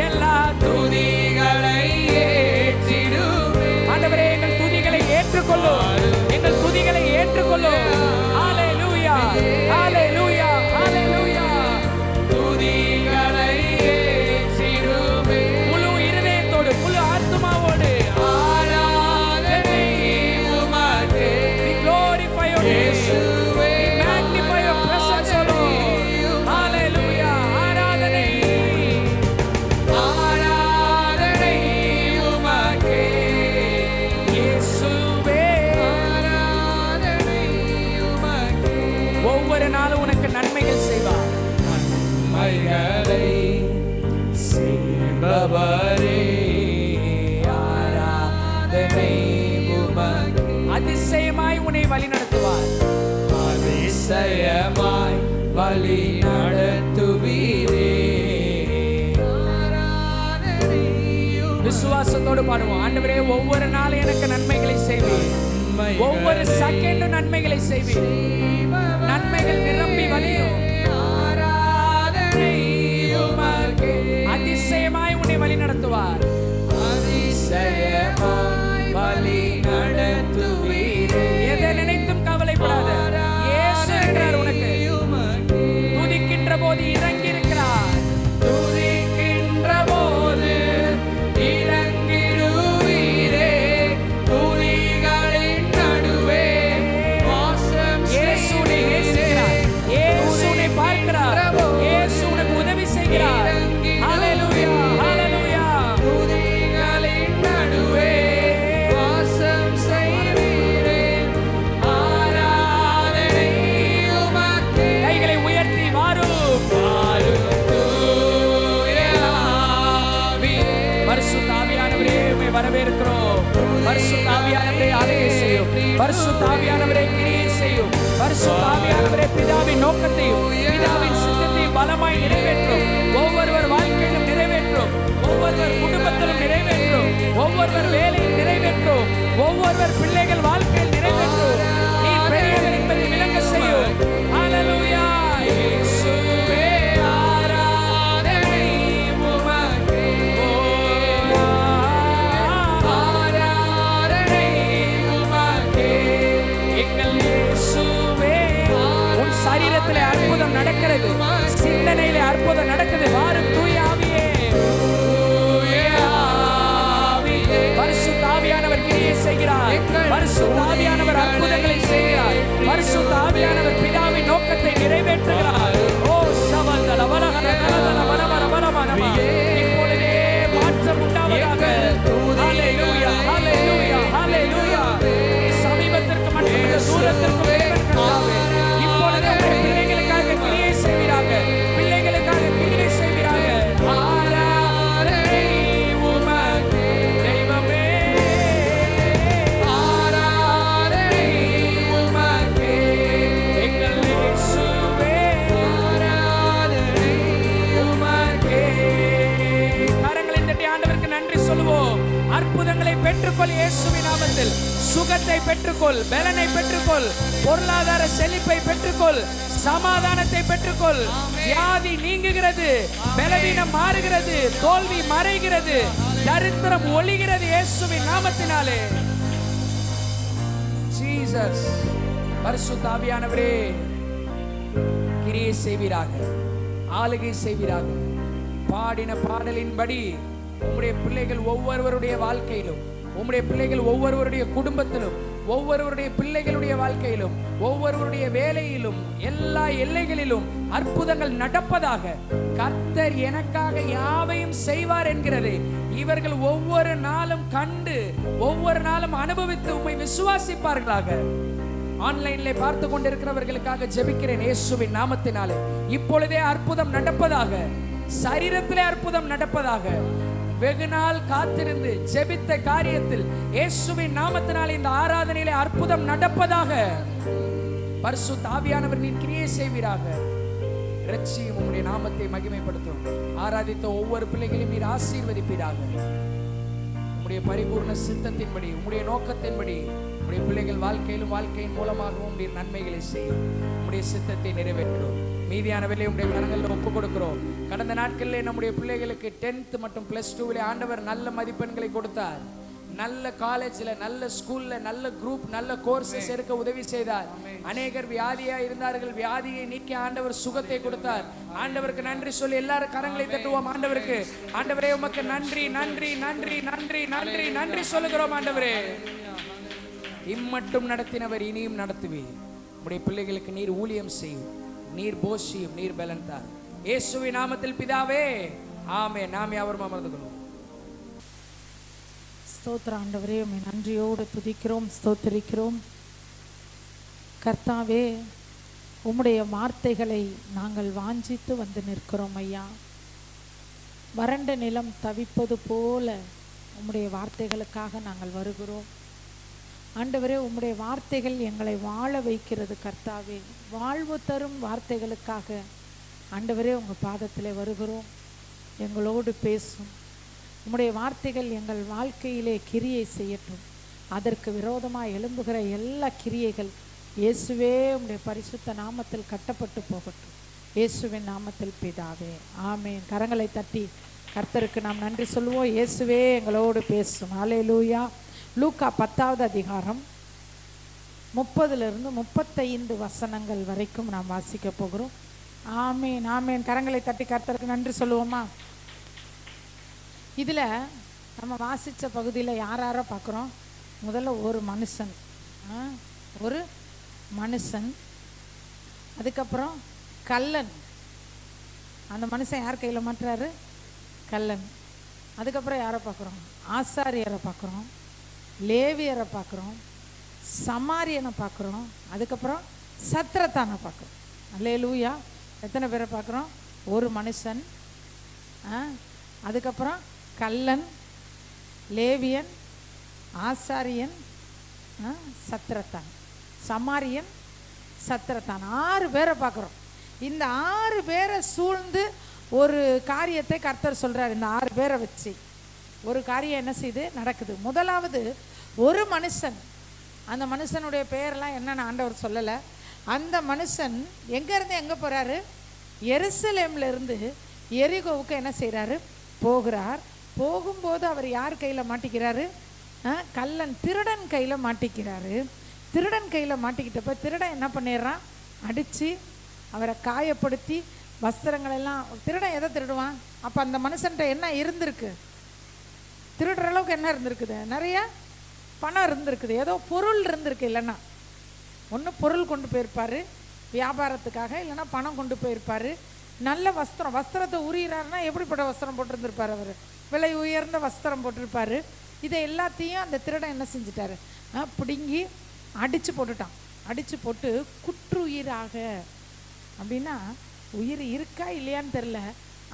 எல்லா துதிகளை ஏற்றிடுவே. ஆண்டவரே, எங்கள் துதிகளை ஏற்றுக்கொள்ளும். எங்கள் துதிகளை ஏற்றுக்கொள்ளும். ஹல்லேலூயா, ஹல்லேலூயா, ஹல்லேலூயா. துதிகளை ஏற்றிடுவே. முழு இருதயத்தோடு, முழு ஆத்துமாவோடு ஆராதனை உமக்கே. we glorify your name. இயேசுவே. We magnify your presence, O Lord. Hallelujah. ஆராதனை ஆராதனை உமக்கே. இயேசுவே. ஆராதனை உமக்கே. ஒவ்வொரு நாளும் உனக்கு நன்மைகள் செய்வார். நன்மைகளை செய்பவரே. ஆராதனை உமக்கே. அதிசயமாய் உன்னை வழி நடத்துவார். அதிசயமாய் வழி நடத்துவீரே. விசுவாசத்தோடு பாடுவோம். ஆண்டவரே, ஒவ்வொரு நாளும் எனக்கு நன்மைகளை செய்வீர். ஒவ்வொரு செகண்டும் நன்மைகளை செய்வீர். நன்மைகள் நிரம்பி வழியும். ஆராதனை உமக்கே. அதிசயமாய் உன்னை வழி நடத்துவார். அதிசயமாய் வழி நடத்துவீரே. எதை நினைத்தும் கவலைப்படாத. இயேசு இருக்கிறார் உனக்கு. துதிக்கின்ற போது இறங்கி இருக்கிறார். துதிக்கின்ற போது இறங்கிடுவீரே. துதிகளின் நடுவே வாசம் இயேசு உன்னை நேசிக்கிறார். இயேசு உன்னை பார்க்கிறார். இயேசு உனக்கு உதவி செய்கிறார். ஹல்லேலூயா, ஹல்லேலூயா. துதிகளின் நடுவே வாசம் செய்வீரே. ஆராதனை உமக்கே. கைகளை உயர்த்தி வாரும். வாரும் தூய ஆவியே. பரிசுத்த ஆவியானவரே, உம்மை வரவேற்கிறோம். பரிசுத்த ஆவியானவரே, ஆளுகை செய்யும். பரிசுத்த ஆவியானவரே, கிரியை செய்யும். பரிசுத்த ஆவியானவரே, பிதாவின் நோக்கத்தையும் பிதாவின் சித்தத்தையும் பலமாய் நிறைவேற்றும். ஒவ்வொருவர் வாழ்க்கையிலும் நிறைவேற்றும். ஒவ்வொருவர் குடும்பத்திலும் நிறைவேற்றும். ஒவ்வொருவர் வேலையில் நிறைவேற்றும். ஒவ்வொருவர் பிள்ளைகள் வாழ்க்கையில் நிறைவேற்றும். நீ பெரியவர் என்பதை விளங்க செய்யும். ஹல்லேலூயா. இயேசுவே, ஆராதனை உமக்கே. ஆராதனை உமக்கே. எங்கள் இயேசுவே. உன் சரீரத்திலே அற்புதம் நடக்கிறது. சிந்தனையிலே அற்புதம் நடக்குது. வாரும் தூய ஆவியே. தூய ஆவியே. பரிசுத்த ஆவியானவர் கிரியை செய்கிறார். பரிசுத்த ஆவியானவர் அற்புதங்களை செய்கிறார். பரிசுத்த ஆவியானவர் பிதாவின் நோக்கத்தை நிறைவேற்றுகிறார். ஓ சவந்தல வலகன கலதல வரவர வரமனமா. இப்பொழுதே மாற்றம் உண்டாவதாக. ஹல்லேலூயா, ஹல்லேலூயா, ஹல்லேலூயா. சமீபத்திற்கு மட்டுமல்ல, தூரத்திற்கு தேவன் கர்த்தாவே. இப்பொழுது உம்முடைய பிள்ளைகளுக்காக கிரியை செய்வீராக. பிள்ளைகளுக்காக கிரியை செய்வீராக. ஆராதனை உமக்கே. தெய்வமே. ஆராதனை உமக்கே. எங்கள் இயேசுவே. சுகத்தை பெற்றுக்கொள், பலனை பெற்றுக்கொள், பொருளாதார செழிப்பை பெற்றுக்கொள், சமாதானத்தை பெற்றுக்கொள். வியாதி நீங்குகிறது, பலவீனம் மாறுகிறது, தோல்வி மறைகிறது, தரித்திரம் ஒழிகிறது இயேசுவின் நாமத்தினாலே. ஜீசஸ். பரிசுத்த ஆவியானவரே கிரியை செய்வீராக, ஆளுகை செய்வீராக. பாடின பாடலின்படி உம்முடைய பிள்ளைகள் ஒவ்வொருவருடைய வாழ்க்கையிலும், உம்முடைய பிள்ளைகள் ஒவ்வொருவருடைய குடும்பத்திலும், ஒவ்வொருவருடைய பிள்ளைகளுடைய வாழ்க்கையிலும், ஒவ்வொருவருடைய வேலையிலும், எல்லா எல்லைகளிலும் அற்புதங்கள் நடப்பதாக. கர்த்தர் எனக்காக யாவையும் செய்வார் என்கிறது இவர்கள் ஒவ்வொரு நாளும் கண்டு, ஒவ்வொரு நாளும் அனுபவித்து உம்மை விசுவாசிப்பார்களாக. ஆன்லைன்ல பார்த்து கொண்டிருக்கிறவர்களுக்காக ஜெபிக்கிறேன் இயேசுவின் நாமத்தினாலே. இப்பொழுதே அற்புதம் நடப்பதாக, சரீரத்திலே அற்புதம் நடப்பதாக. வெகு நாள் காத்திருந்து ஜெபித்த காரியத்தில் இயேசுவின் நாமத்தினாலே இந்த ஆராதனையிலே அற்புதம் நடப்பதாக. பரிசுத்த ஆவியானவர் நீர் கிரியை செய்வீராக. இரட்சியும் உம்முடைய நாமத்தை மகிமைப்படுத்தும். ஆராதித்த ஒவ்வொரு பிள்ளைகளையும் நீர் ஆசீர்வதிப்பீராக. உம்முடைய பரிபூர்ண சித்தத்தின்படி, உம்முடைய நோக்கத்தின்படி உம்முடைய பிள்ளைகள் வாழ்க்கையிலும் வாழ்க்கையின் மூலமாகவும் நீர் நன்மைகளை செய்யும். உம்முடைய சித்தத்தை நிறைவேற்றும். மீதியான வேலையை உம்முடைய கரங்களில் ஒப்புக் கொடுக்கிறோம். கடந்த நாட்களில் நம்முடைய பிள்ளைகளுக்கு 10th மற்றும் +2 ஆண்டவர் நல்ல மதிப்பெண்களை கொடுத்தார். நல்ல காலேஜ்ல, நல்ல ஸ்கூல்ல, நல்ல குரூப், நல்ல கோர்சஸ் எடுக்க உதவி செய்தார். அநேகர் வியாதியா இருந்தார்கள், வியாதியை நீக்கி ஆண்டவர் சுகத்தை கொடுத்தார். ஆண்டவருக்கு நன்றி சொல்லி எல்லாரும் கரங்களை தட்டுவோம். ஆண்டவருக்கு, ஆண்டவரே உமக்கு நன்றி நன்றி நன்றி நன்றி நன்றி நன்றி சொல்லுகிறோம். ஆண்டவரே இம்மட்டும் நடத்தினவர் இனியும் நடத்துவீர். உம்முடைய பிள்ளைகளுக்கு நீர் ஊழியம் செய்யும், நீர் போஷியும், நீர் பலன் தார். இயேசுவின் நாமத்தில் பிதாவே, ஆமென். நாமே அவரும் அமர்ந்து கொள்வோம். ஸ்தோத்திர ஆண்டவரே, உம்மை நன்றியோடு துதிக்கிறோம், ஸ்தோத்திரிக்கிறோம். கர்த்தாவே, உம்முடைய வார்த்தைகளை நாங்கள் வாஞ்சித்து வந்து நிற்கிறோம் ஐயா. வறண்ட நிலம் தவிப்பது போல உம்முடைய வார்த்தைகளுக்காக நாங்கள் வருகிறோம். ஆண்டவரே, உம்முடைய வார்த்தைகள் எங்களை வாழ வைக்கிறது கர்த்தாவே. வாழ்வு தரும் வார்த்தைகளுக்காக ஆண்டவரே உங்கள் பாதத்திலே வருகிறோம். எங்களோடு பேசும். உம்முடைய வார்த்தைகள் எங்கள் வாழ்க்கையிலே கிரியை செய்யட்டும். அதற்கு விரோதமாக எழும்புகிற எல்லா கிரியைகள் இயேசுவே உம்முடைய பரிசுத்த நாமத்தில் கட்டப்பட்டு போகட்டும். இயேசுவின் நாமத்தில் பிதாவே, ஆமென். கரங்களை தட்டி கர்த்தருக்கு நாம் நன்றி சொல்லுவோம். இயேசுவே எங்களோடு பேசும். அல்லேலூயா. லூக்கா 10வது அதிகாரம் 30 35 வசனங்கள் வரைக்கும் நாம் வாசிக்க போகிறோம். ஆமேன், ஆமேன். கரங்களை தட்டி கர்த்தருக்கு நன்றி சொல்லுவோமா? இதில் நம்ம வாசித்த பகுதியில் யாரை பார்க்குறோம்? முதல்ல ஒரு மனுஷன், ஒரு மனுஷன். அதுக்கப்புறம் கல்லன். அந்த மனுஷன் யார் கையில் மாட்டுறாரு? கல்லன். அதுக்கப்புறம் யாரை பார்க்குறோம்? ஆசாரியரை பார்க்குறோம், லேவியரை பார்க்குறோம், சமாரியனை பார்க்குறோம், அதுக்கப்புறம் சத்திரத்தானை பார்க்குறோம். அல்லேலூயா. எத்தனை பேரை பார்க்குறோம்? ஒரு மனுஷன், அதுக்கப்புறம் கல்லன், லேவியன், ஆசாரியன், சத்திரத்தான், சமாரியன், சத்திரத்தான். 6 பேரை பார்க்குறோம். இந்த 6 பேரை சூழ்ந்து ஒரு காரியத்தை கர்த்தர் சொல்கிறார். இந்த 6 பேரை வச்சு ஒரு காரியம் என்ன செய்து நடக்குது. முதலாவது ஒரு மனுஷன். அந்த மனுஷனுடைய பெயர்லாம் என்னன்னு ஆண்டவர் சொல்லலை. அந்த மனுஷன் எங்கேருந்து எங்கே போகிறாரு? எருசலேம்ல இருந்து எரிகோவுக்கு என்ன செய்கிறாரு? போகிறார். போகும்போது அவர் யார் கையில் மாட்டிக்கிறாரு? கல்லன், திருடன் கையில் மாட்டிக்கிறாரு. திருடன் கையில் மாட்டிக்கிட்டப்ப திருடன் என்ன பண்ணிடுறான்? அடித்து அவரை காயப்படுத்தி வஸ்திரங்களெல்லாம். திருடன் எதை திருடுவான்? அப்போ அந்த மனுஷன்ட்ட என்ன இருந்திருக்கு? திருடுற அளவுக்கு என்ன இருந்திருக்குது? நிறைய பணம் இருந்திருக்குது, ஏதோ பொருள் இருந்திருக்கு. இல்லைன்னா ஒன்று பொருள் கொண்டு போயிருப்பார் வியாபாரத்துக்காக, இல்லைன்னா பணம் கொண்டு போயிருப்பார். நல்ல வஸ்திரம், வஸ்திரத்தை உரியிறாருன்னா எப்படிப்பட்ட வஸ்திரம் போட்டிருந்திருப்பார்? அவர் விலை உயர்ந்த வஸ்திரம் போட்டிருப்பார். இதை எல்லாத்தையும் அந்த திருடன் என்ன செஞ்சிட்டாரு? பிடுங்கி அடித்து போட்டுட்டான். அடித்து போட்டு குற்றுயிராக, அப்படின்னா உயிர் இருக்கா இல்லையான்னு தெரில,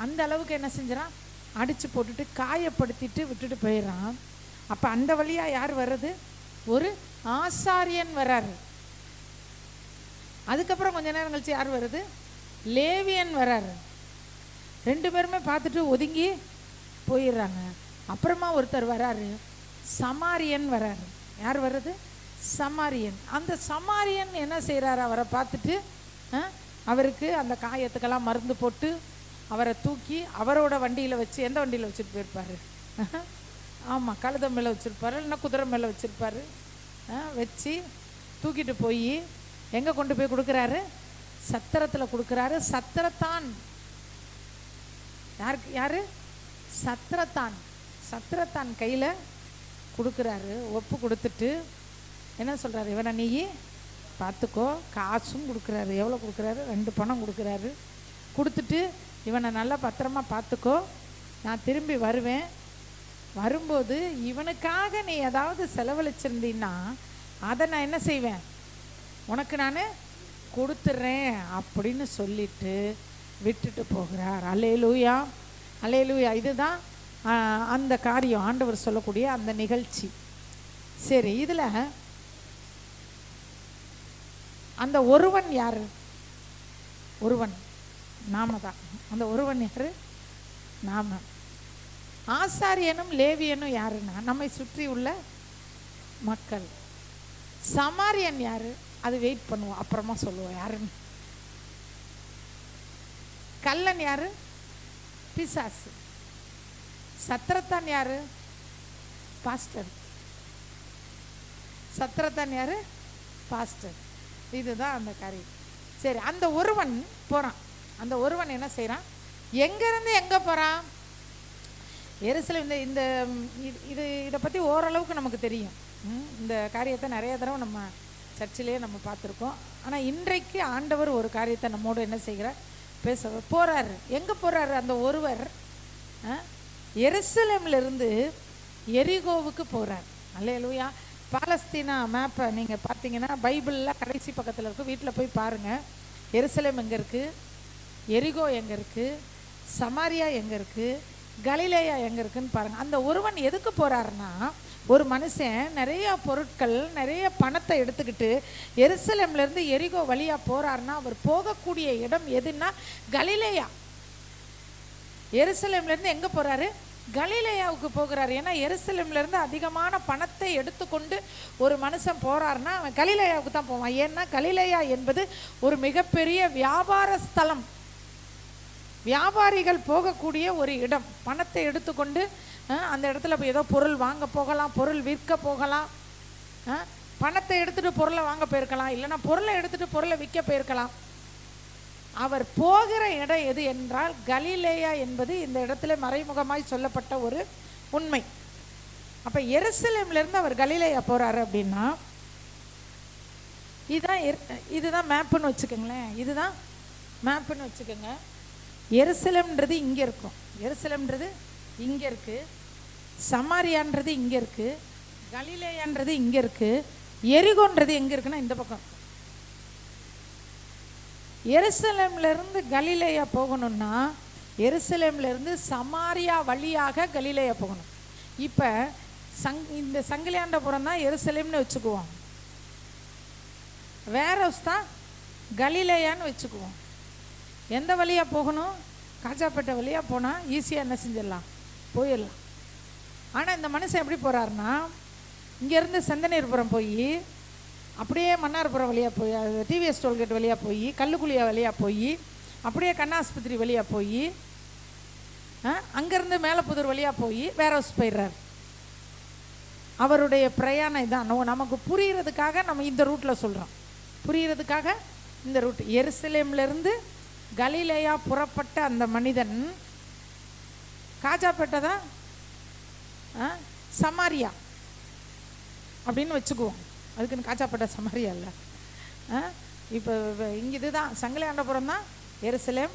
அந்த அளவுக்கு என்ன செஞ்சிடான்? அடித்து போட்டுட்டு காயப்படுத்திட்டு விட்டுட்டு போயிடறான். அப்போ அந்த வழியாக யார் வர்றது? ஒரு ஆசாரியன் வர்றாரு. அதுக்கப்புறம் கொஞ்ச நேரம் கழிச்சு யார் வருது? லேவியன் வர்றாரு. 2 பேருமே பார்த்துட்டு ஒதுங்கி போயிடுறாங்க. அப்புறமா ஒருத்தர் வர்றாரு, சமாரியன் வர்றாரு. யார் வர்றது? சமாரியன். அந்த சமாரியன் என்ன செய்கிறாரு, அவரை பார்த்துட்டு அவருக்கு அந்த காயத்துக்கெல்லாம் மருந்து போட்டு அவரை தூக்கி அவரோட வண்டியில் வச்சு, எந்த வண்டியில் வச்சுட்டு போயிருப்பாரு? ஆமாம், கழுதை மேலே வச்சுருப்பாரு, இல்லைன்னா குதிரை மேலே வச்சுருப்பாரு. வச்சு தூக்கிட்டு போய் எங்கே கொண்டு போய் கொடுக்குறாரு? சத்திரத்தில் கொடுக்குறாரு. சத்திரத்தான் யாருக்கு? யாரு? சத்திரத்தான். சத்திரத்தான் கையில் கொடுக்குறாரு. ஒப்பு கொடுத்துட்டு என்ன சொல்கிறாரு? இவனை நீ பார்த்துக்கோ. காசும் கொடுக்குறாரு. எவ்வளோ கொடுக்குறாரு? 2 பணம் கொடுக்குறாரு. கொடுத்துட்டு இவனை நல்லா பத்திரமா பார்த்துக்கோ, நான் திரும்பி வருவேன், வரும்போது இவனுக்காக நீ ஏதாவது செலவழிச்சிருந்தீன்னா அதை நான் என்ன செய்வேன், உனக்கு நான் கொடுத்துட்றேன் அப்படின்னு சொல்லிட்டு விட்டுட்டு போகிறார். அல்லேலூயா, அல்லேலூயா. இதுதான் அந்த காரியம், ஆண்டவர் சொல்லக்கூடிய அந்த நிகழ்ச்சி. சரி, இதில் அந்த ஒருவன் யாரு? ஒருவன் நாம தான். அந்த ஒருவன் யாரு? நாம. ஆசாரியனும் லேவியனும் யாருன்னா நம்மை சுற்றி உள்ள மக்கள். சமாரியன் யாரு? அது வெயிட் பண்ணுவோம், அப்புறமா சொல்லுவோம் யாருன்னு. கள்ளன் யாரு? பிசாசு. சத்திரத்தான் யாரு? பாஸ்டர். சத்திரத்தான் யாரு? பாஸ்டர். இதுதான் அந்த காரியம். சரி, அந்த ஒருவன் போறான். அந்த ஒருவன் என்ன செய்யறான்? எங்கிருந்து எங்க போறான்? எருசலேம். இந்த இது இதை பற்றி ஓரளவுக்கு நமக்கு தெரியும். இந்த காரியத்தை நிறைய தடவை நம்ம சர்ச்சிலேயே நம்ம பார்த்துருக்கோம். ஆனால் இன்றைக்கு ஆண்டவர் ஒரு காரியத்தை நம்மோடு என்ன செய்கிறார்? பேச போகிறாரு. எங்கே போகிறாரு? அந்த ஒருவர் எருசலேமிலிருந்து எரிகோவுக்கு போகிறார். அல்லேலூயா. பாலஸ்தீனா மேப்பை நீங்கள் பார்த்தீங்கன்னா பைபிளில் கடைசி பக்கத்தில் இருக்கும், வீட்டில் போய் பாருங்கள். எருசலேம் எங்கே இருக்குது, எரிகோ எங்கே இருக்குது, சமாரியா எங்கே இருக்குது, கலிலேயா எங்கே இருக்குன்னு பாருங்கள். அந்த ஒருவன் எதுக்கு போகிறாருன்னா, ஒரு மனுஷன் நிறைய பொருட்கள் நிறைய பணத்தை எடுத்துக்கிட்டு எருசலேம்லேருந்து எரிகோ வழியாக போகிறாருன்னா அவர் போகக்கூடிய இடம் எதுன்னா கலிலேயா. எருசலேம்லேருந்து எங்கே போகிறாரு? கலிலேயாவுக்கு போகிறாரு. ஏன்னா எருசலேம்லேருந்து அதிகமான பணத்தை எடுத்துக்கொண்டு ஒரு மனுஷன் போகிறாருன்னா அவன் கலிலேயாவுக்கு தான் போவான். ஏன்னா கலிலேயா என்பது ஒரு மிகப்பெரிய வியாபார ஸ்தலம், வியாபாரிகள் போகக்கூடிய ஒரு இடம். பணத்தை எடுத்துக்கொண்டு அந்த இடத்துல ஏதோ பொருள் வாங்க போகலாம், பொருள் விற்க போகலாம். பணத்தை எடுத்துகிட்டு பொருளை வாங்க போயிருக்கலாம், இல்லைன்னா பொருளை எடுத்துகிட்டு பொருளை விற்க போயிருக்கலாம். அவர் போகிற இடம் எது என்றால் கலிலேயா என்பது இந்த இடத்துல மறைமுகமாய் சொல்லப்பட்ட ஒரு உண்மை. அப்போ எருசலேம்லேருந்து அவர் கலிலேயா போகிறாரு அப்படின்னா இதுதான் மேப்புன்னு வச்சுக்கோங்களேன். இதுதான் மேப்புன்னு வச்சுக்கோங்க. எருசலேம்ன்றது இங்கே இருக்கும், எருசலேம்ன்றது இங்கே இருக்குது, சமாரியான்றது இங்கே இருக்குது, கலிலேயான்றது இங்கே இருக்குது, எரிகோன்றது எங்கே இருக்குன்னா இந்த பக்கம். எருசலேம்லேருந்து கலிலேயா போகணும்னா எருசலேம்லேருந்து சமாரியா வழியாக கலிலேயா போகணும். இப்போ இந்த சங்கிலியாண்டபுரம் தான் எருசலேம்னு வச்சுக்குவோம், வேரோஸ் தான் கலிலேயான்னு வச்சுக்குவோம். எந்த வழியாக போகணும்? காஜாப்பேட்டை வழியாக போனால் ஈஸியாக என்ன செஞ்சிடலாம், போயிடலாம். ஆனால் இந்த மனுஷன் எப்படி போகிறாருன்னா இங்கேருந்து செந்தனீர்புரம் போய் அப்படியே மன்னார்புரம் வழியாக போய் டிவிஎஸ் டோல்கேட் வழியாக போய் கல்லுக்குழியா வழியாக போய் அப்படியே கண்ணாஸ்பத்திரி வழியாக போய் அங்கேருந்து மேலப்புதூர் வழியாக போய் வேரோஸ் போயிடுறார். அவருடைய பிரயாணம் இதான். நமக்கு புரிகிறதுக்காக நம்ம இந்த ரூட்டில் சொல்கிறோம், புரிகிறதுக்காக இந்த ரூட். எருசலேம்லேருந்து கலிலேயா புறப்பட்ட அந்த மனிதன் காஜாப்பேட்டை தான் சமாரியா அப்படின்னு வச்சுக்குவோம். அதுக்குன்னு காஜாப்பேட்டை சமாரியா இல்லை. இப்போ இங்கே இதுதான் சங்கிலியாண்டபுரம் தான் எருசலேம்.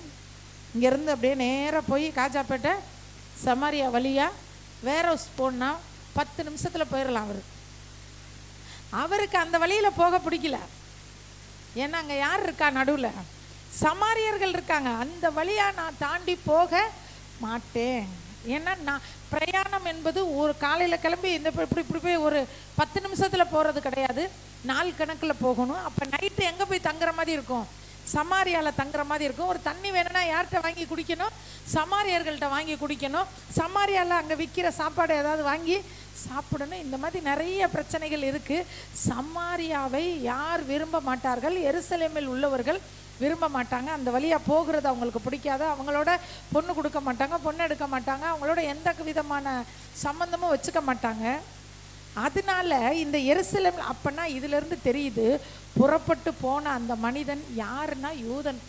இங்கேருந்து அப்படியே நேராக போய் காஜாப்பேட்டை சமாரியா வழியாக வேரோஸ் போனால் 10 நிமிஷத்தில் போயிடலாம். அவருக்கு அந்த வழியில் போக பிடிக்கல. ஏன்னா அங்கே யார் இருக்கா? நடுவில் சமாரியர்கள் இருக்காங்க. அந்த வழியாக நான் தாண்டி போக மாட்டேன். ஏன்னா நான் பிரயாணம் என்பது ஒரு காலையில் கிளம்பி இந்த இப்படி போய் ஒரு 10 நிமிஷத்தில் போகிறது கிடையாது, நாள் கணக்கில் போகணும். அப்போ நைட்டு எங்கே போய் தங்குற மாதிரி இருக்கும்? சமாரியாவில் தங்குற மாதிரி இருக்கும். ஒரு தண்ணி வேணும்னா யார்கிட்ட வாங்கி குடிக்கணும்? சமாரியர்கள்ட்ட வாங்கி குடிக்கணும். சமாரியாவில் அங்கே விற்கிற சாப்பாடு ஏதாவது வாங்கி சாப்பிடணும். இந்த மாதிரி நிறைய பிரச்சனைகள் இருக்கு. சமாரியாவை யார் விரும்ப மாட்டார்கள்? எருசலேமில் உள்ளவர்கள் விரும்ப மாட்டாங்க. அந்த வழியா போகிறது அவங்களுக்கு பிடிக்காது. அவங்களோட பொண்ணு கொடுக்க மாட்டாங்க, பொண்ணு எடுக்க மாட்டாங்க, அவங்களோட எந்த விதமான சம்பந்தமும் வச்சுக்க மாட்டாங்க. அதனால இந்த எருசலேம் அப்பன்னா இதுல இருந்து தெரியுது, புறப்பட்டு போன அந்த மனிதன் யாருன்னா யூதன்.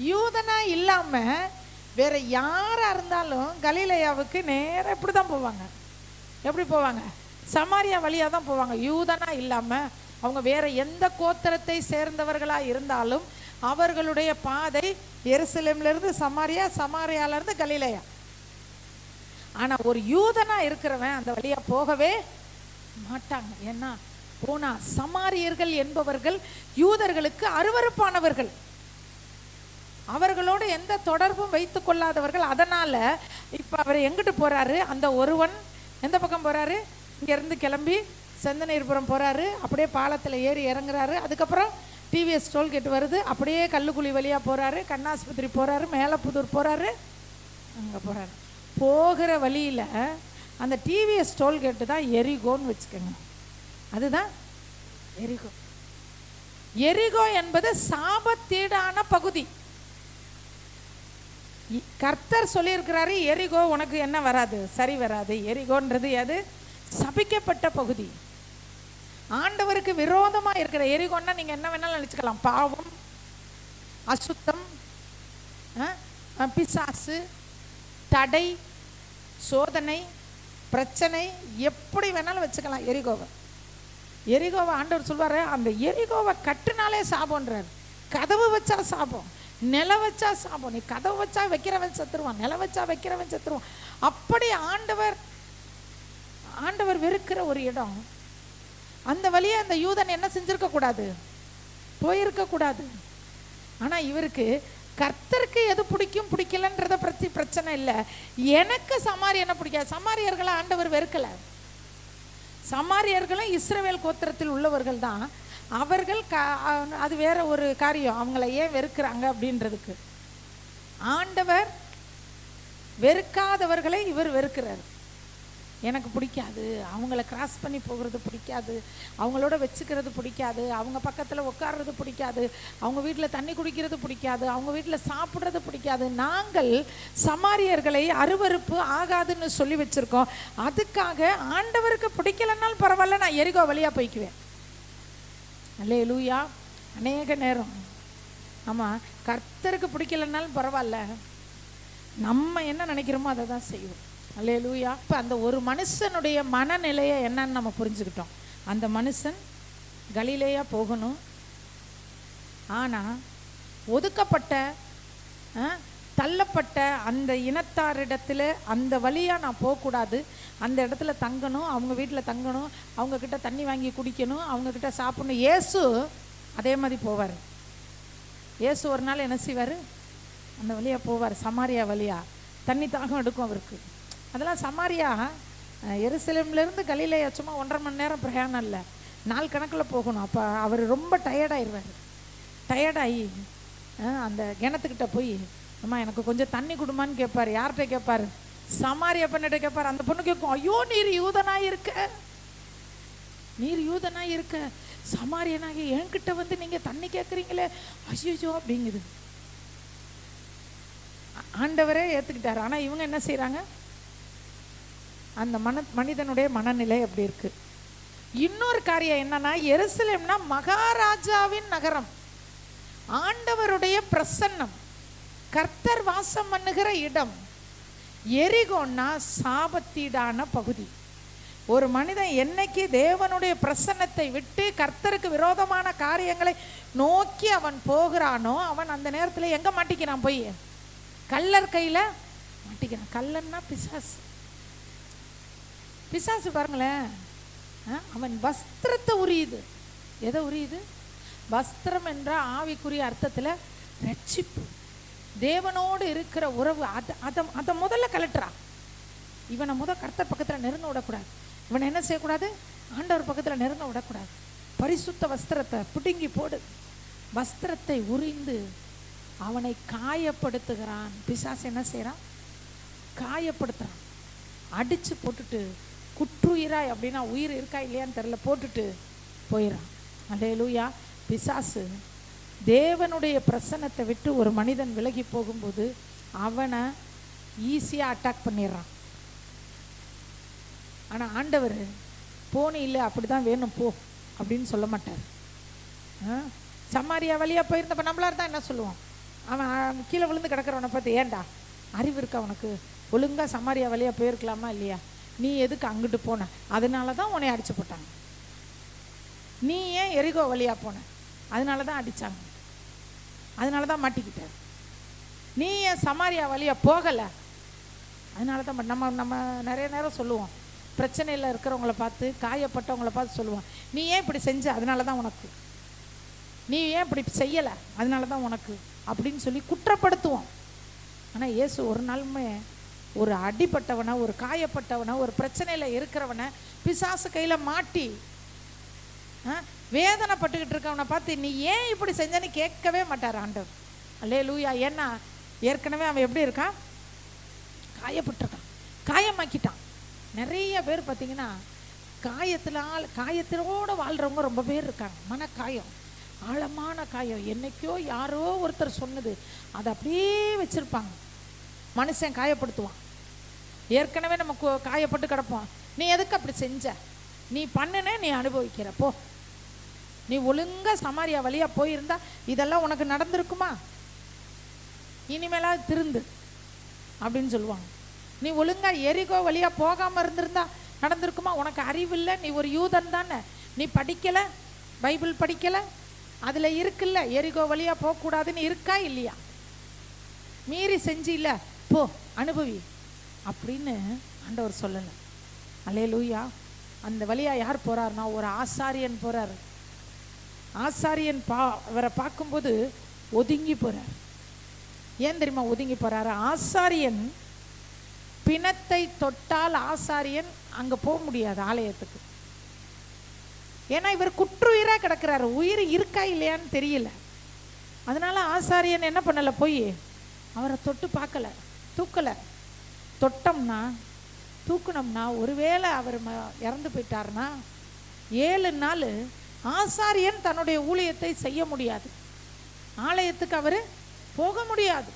யூதனா இல்லாம வேற யாரா இருந்தாலும் கலிலேயாவுக்கு நேரா இப்படி தான் போவாங்க. எப்படி போவாங்க? சமாரியா வழியா தான் போவாங்க. யூதனா இல்லாம அவங்க வேற எந்த கோத்திரத்தை சேர்ந்தவர்களா இருந்தாலும் அவர்களுடைய பாதை எருசலேம்ல இருந்து சமாரியா, சமாரியால இருந்து கலிலேயா. ஆனா ஒரு யூதனா இருக்கிறவன் அந்த வழியா போகவே மாட்டாங்க. ஏன்னா போனா சமாரியர்கள் என்பவர்கள் யூதர்களுக்கு அருவருப்பானவர்கள், அவர்களோடு எந்த தொடர்பும் வைத்து கொள்ளாதவர்கள். அதனால இப்ப அவர் எங்கிட்டு போறாரு? அந்த ஒருவன் எந்த பக்கம் போறாரு? இங்க இருந்து கிளம்பி செந்தனீர்புரம் போறாரு, அப்படியே பாலத்துல ஏறி இறங்குறாரு, அதுக்கப்புறம் டிவிஎஸ் டோல்கேட் வருது, அப்படியே கல்லுக்குழி வழியா போறாரு, கண்ணாஸ்பத்திரி போறாரு, மேலப்புதூர் போறாரு, அங்க போறாரு. போகிற வழியில அந்த டிவிஎஸ் டோல்கேட்டு தான் எரிகோன்னு வச்சுக்கோங்க. அதுதான் எரிகோ. எரிகோ என்பது சாபத்தீடான பகுதி. கர்த்தர் சொல்லியிருக்கிறாரு, எரிகோ உனக்கு என்ன வராது, சரி வராது. எரிகோன்றது அது சபிக்கப்பட்ட பகுதி. ஆண்டவருக்கு விரோதமா இருக்கிற எரிகோன்னா நீங்க என்ன வேணாலும் நினைச்சுக்கலாம். பாவம், அசுத்தம், பிசாசு, தடை, சோதனை, பிரச்சனை, எப்படி வேணாலும் வச்சுக்கலாம் எரிகோவை. எரிகோவை ஆண்டவர் சொல்வாரு, அந்த எரிகோவை கட்டுனாலே சாபம்ன்றார். கதவு வச்சா சாபம், நில வச்சா சாபம். நீ கதவு வச்சா வைக்கிறவன் செத்துருவான், நில வச்சா வைக்கிறவன் செத்துருவான். அப்படி ஆண்டவர் வெறுக்கிற ஒரு இடம். அந்த வழியா அந்த யூதன் என்ன செஞ்சிருக்க கூடாது? போயிருக்க கூடாது. ஆனா இவருக்கு கர்த்தருக்கு எது பிடிக்கும் பிடிக்கலன்றத பற்றி பிரச்சனை இல்லை. எனக்கு சமாரியனை பிடிக்காது. சமாரியர்களை ஆண்டவர் வெறுக்கல. சமாரியர்களும் இஸ்ரவேல் கோத்திரத்தில் உள்ளவர்கள் தான். அவர்கள் அது வேற ஒரு காரியம். அவங்கள ஏன் வெறுக்கிறாங்க அப்படின்றதுக்கு ஆண்டவர் வெறுக்காதவர்களை இவர் வெறுக்கிறார். எனக்கு பிடிக்காது, அவங்கள கிராஸ் பண்ணி போகிறது பிடிக்காது, அவங்களோட வச்சுக்கிறது பிடிக்காது, அவங்க பக்கத்தில் உட்கார்றது பிடிக்காது, அவங்க வீட்டில் தண்ணி குடிக்கிறது பிடிக்காது, அவங்க வீட்டில் சாப்பிட்றது பிடிக்காது. நாங்கள் சமாரியர்களை அருவருப்பு ஆகாதுன்னு சொல்லி வச்சுருக்கோம். அதுக்காக ஆண்டவருக்கு பிடிக்கலன்னாலும் பரவாயில்ல, நான் எரிகோ வழியாக போய்க்குவேன். அல்லேலூயா. அநேக நேரம் ஆமாம், கர்த்தருக்கு பிடிக்கலன்னாலும் பரவாயில்ல, நம்ம என்ன நினைக்கிறோமோ அதை தான் செய்வோம். அல்லேலூயா. இப்போ அந்த ஒரு மனுஷனுடைய மனநிலையை என்னன்னு நம்ம புரிஞ்சுக்கிட்டோம். அந்த மனுஷன் கலிலேயா போகணும். ஆனால் ஒதுக்கப்பட்ட தள்ளப்பட்ட அந்த இனத்தாரிடத்துல அந்த வழியாக நான் போகக்கூடாது. அந்த இடத்துல தங்கணும், அவங்க வீட்டில் தங்கணும், அவங்கக்கிட்ட தண்ணி வாங்கி குடிக்கணும், அவங்கக்கிட்ட சாப்பிடணும். இயேசு அதே மாதிரி போவார். இயேசு ஒரு நாள் என்ன செய்வார்? அந்த வழியாக போவார், சமாரியா வழியா. தண்ணி தாகம் எடுக்கும் அவருக்கு. அதெல்லாம் சமாரியா எருசலேம்லேருந்து கலிலேயா சும்மா 1.5 மணி நேரம் பிரயாணம் இல்லை, நாள் கணக்கில் போகணும். அப்போ அவர் ரொம்ப டயர்டாயிடுவார். டயர்டாகி அந்த கிணத்துக்கிட்ட போய், அம்மா எனக்கு கொஞ்சம் தண்ணி கொடுமான்னு கேட்பார். யார்கிட்ட கேட்பார்? சமாரியா பெண்ணிட்ட கேட்பார். அந்த பொண்ணு கேட்கும், ஐயோ நீர் யூதனாக இருக்க, நீர் யூதனாக இருக்க, சமாரியனாகி என்கிட்ட வந்து நீங்கள் தண்ணி கேட்குறீங்களே, ஐயோ அப்படிங்குது. ஆண்டவரே ஏற்றுக்கிட்டார். ஆனால் இவங்க என்ன செய்கிறாங்க? அந்த மனிதனுடைய மனநிலை எப்படி இருக்கு? இன்னொரு காரியம் என்னன்னா, எருசலேம்னா மகாராஜாவின் நகரம், ஆண்டவருடைய பிரசன்னம், கர்த்தர் வாசம் பண்ணுகிற இடம். எரிகோன்னா சாபத்தீடான பகுதி. ஒரு மனிதன் என்னைக்கு தேவனுடைய பிரசன்னத்தை விட்டு கர்த்தருக்கு விரோதமான காரியங்களை நோக்கி அவன் போகிறானோ, அவன் அந்த நேரத்தில் எங்க மாட்டிக்கிறான்? போய் கள்ளர் கையில மாட்டிக்கிறான். கள்ளன்னா பிசாசு. பிசாசு பாருங்களேன், அவன் வஸ்திரத்தை உரியுது. எதை உரியுது? வஸ்திரம் என்ற ஆவிக்குரிய அர்த்தத்தில் ரட்சிப்பு, தேவனோடு இருக்கிற உறவு. அதை முதல்ல கலட்டுறா. இவனை கர்த்தர் பக்கத்தில் நெருங்க விடக்கூடாது. இவனை என்ன செய்யக்கூடாது? ஆண்டவர் பக்கத்தில் நெருங்க விடக்கூடாது. பரிசுத்த வஸ்திரத்தை பிடுங்கி போடு. வஸ்திரத்தை உரிந்து அவனை காயப்படுத்துகிறான். பிசாசு என்ன செய்யறான்? காயப்படுத்துறான். அடித்து போட்டுட்டு குற்றுயிராய், அப்படின்னா உயிர் இருக்கா இல்லையான்னு தெரில, போட்டுட்டு போயிடறான். அல்லேலூயா. பிசாசு தேவனுடைய பிரசன்னத்தை விட்டு ஒரு மனிதன் விலகி போகும்போது அவனை ஈஸியாக அட்டாக் பண்ணிடுறான். ஆனால் ஆண்டவர் போனி இல்லை, அப்படி தான் வேணும் போ அப்படின்னு சொல்ல மாட்டார். சமாரியா வழியாக போயிருந்தப்ப நம்மளா இருந்தால் என்ன சொல்லுவோம்? அவன் கீழே விழுந்து கிடக்கிறவனை பார்த்து, ஏண்டா அறிவு இருக்கா உனக்கு? ஒழுங்காக சமாரியா வழியாக போயிருக்கலாமா இல்லையா? நீ எதுக்கு அங்கிட்டு போன? அதனால தான் உன்னை அடிச்சு போட்டாங்க. நீ ஏன் எரிகோ வழியாக போன? அதனால தான் அடித்தாங்க, அதனால தான் மாட்டிக்கிட்ட. நீ ஏன் சமாரியா வழியாக போகலை? அதனால தான் நம்ம நிறைய நேரம் சொல்லுவோம், பிரச்சனையில் இருக்கிறவங்கள பார்த்து, காயப்பட்டவங்கள பார்த்து சொல்லுவோம், நீ ஏன் இப்படி செஞ்ச? அதனால தான் உனக்கு. நீ ஏன் இப்படி செய்யலை? அதனால தான் உனக்கு அப்படின்னு சொல்லி குற்றப்படுத்துவோம். ஆனால் இயேசு ஒரு நாளுமே ஒரு அடிப்பட்டவனை, ஒரு காயப்பட்டவனை, ஒரு பிரச்சனையில் இருக்கிறவனை, பிசாசு கையில் மாட்டி வேதனைப்பட்டுக்கிட்டு இருக்கவனை பார்த்து நீ ஏன் இப்படி செஞ்சன்னு கேட்கவே மாட்டார் ஆண்டவர். அல்லேலூயா. ஏன்னா ஏற்கனவே அவன் எப்படி இருக்கான்? காயப்பட்டிருக்கான், காயமாக்கிட்டான். நிறைய பேர் பார்த்தீங்கன்னா காயத்திலோடு வாழ்கிறவங்க ரொம்ப பேர் இருக்காங்க. மனக்காயம், ஆழமான காயம், என்னைக்கோ யாரோ ஒருத்தர் சொன்னது அதை அப்படியே வச்சுருப்பாங்க. மனுஷன் காயப்படுத்துவான். ஏற்கனவே நம்ம காயப்பட்டு கிடப்போம். நீ எதுக்கு அப்படி செஞ்ச? நீ பண்ணுன, நீ அனுபவிக்கிற போ. நீ ஒழுங்கா சமாரியா வழியாக போயிருந்தா இதெல்லாம் உனக்கு நடந்திருக்குமா? இனிமேலாவது திருந்து அப்படின்னு சொல்லுவாங்க. நீ ஒழுங்கா எரிகோ வழியாக போகாமல் இருந்திருந்தா நடந்திருக்குமா? உனக்கு அறிவில்லை, நீ ஒரு யூதன் தானே, நீ படிக்கலை, பைபிள் படிக்கலை, அதில் இருக்குல்ல எரிகோ வழியாக போகக்கூடாதுன்னு இருக்கா இல்லையா? மீறி செஞ்சில்ல, போ அனுபவி அப்படின்னு ஆண்டவர் சொல்லலை. அல்லேலூயா. அந்த வழியாக யார் போகிறாருன்னா ஒரு ஆசாரியன் போகிறார். ஆசாரியன் அவரை பார்க்கும்போது ஒதுங்கி போகிறார். ஏன் தெரியுமா ஒதுங்கி போகிறாரு? ஆசாரியன் பிணத்தை தொட்டால் ஆசாரியன் அங்கே போக முடியாது ஆலயத்துக்கு. ஏன்னா இவர் குற்றுயிராக கிடக்கிறாரு, உயிர் இருக்கா இல்லையான்னு தெரியல. அதனால ஆசாரியன் என்ன பண்ணலை, போய் அவரை தொட்டு பார்க்கல, தூக்கலை. தொட்டோம்னா தூக்கணும்னா ஒருவேளை அவர் இறந்து போயிட்டார்னா 7 நாள் ஆசாரியன் தன்னுடைய ஊழியத்தை செய்ய முடியாது, ஆலயத்துக்கு அவர் போக முடியாது.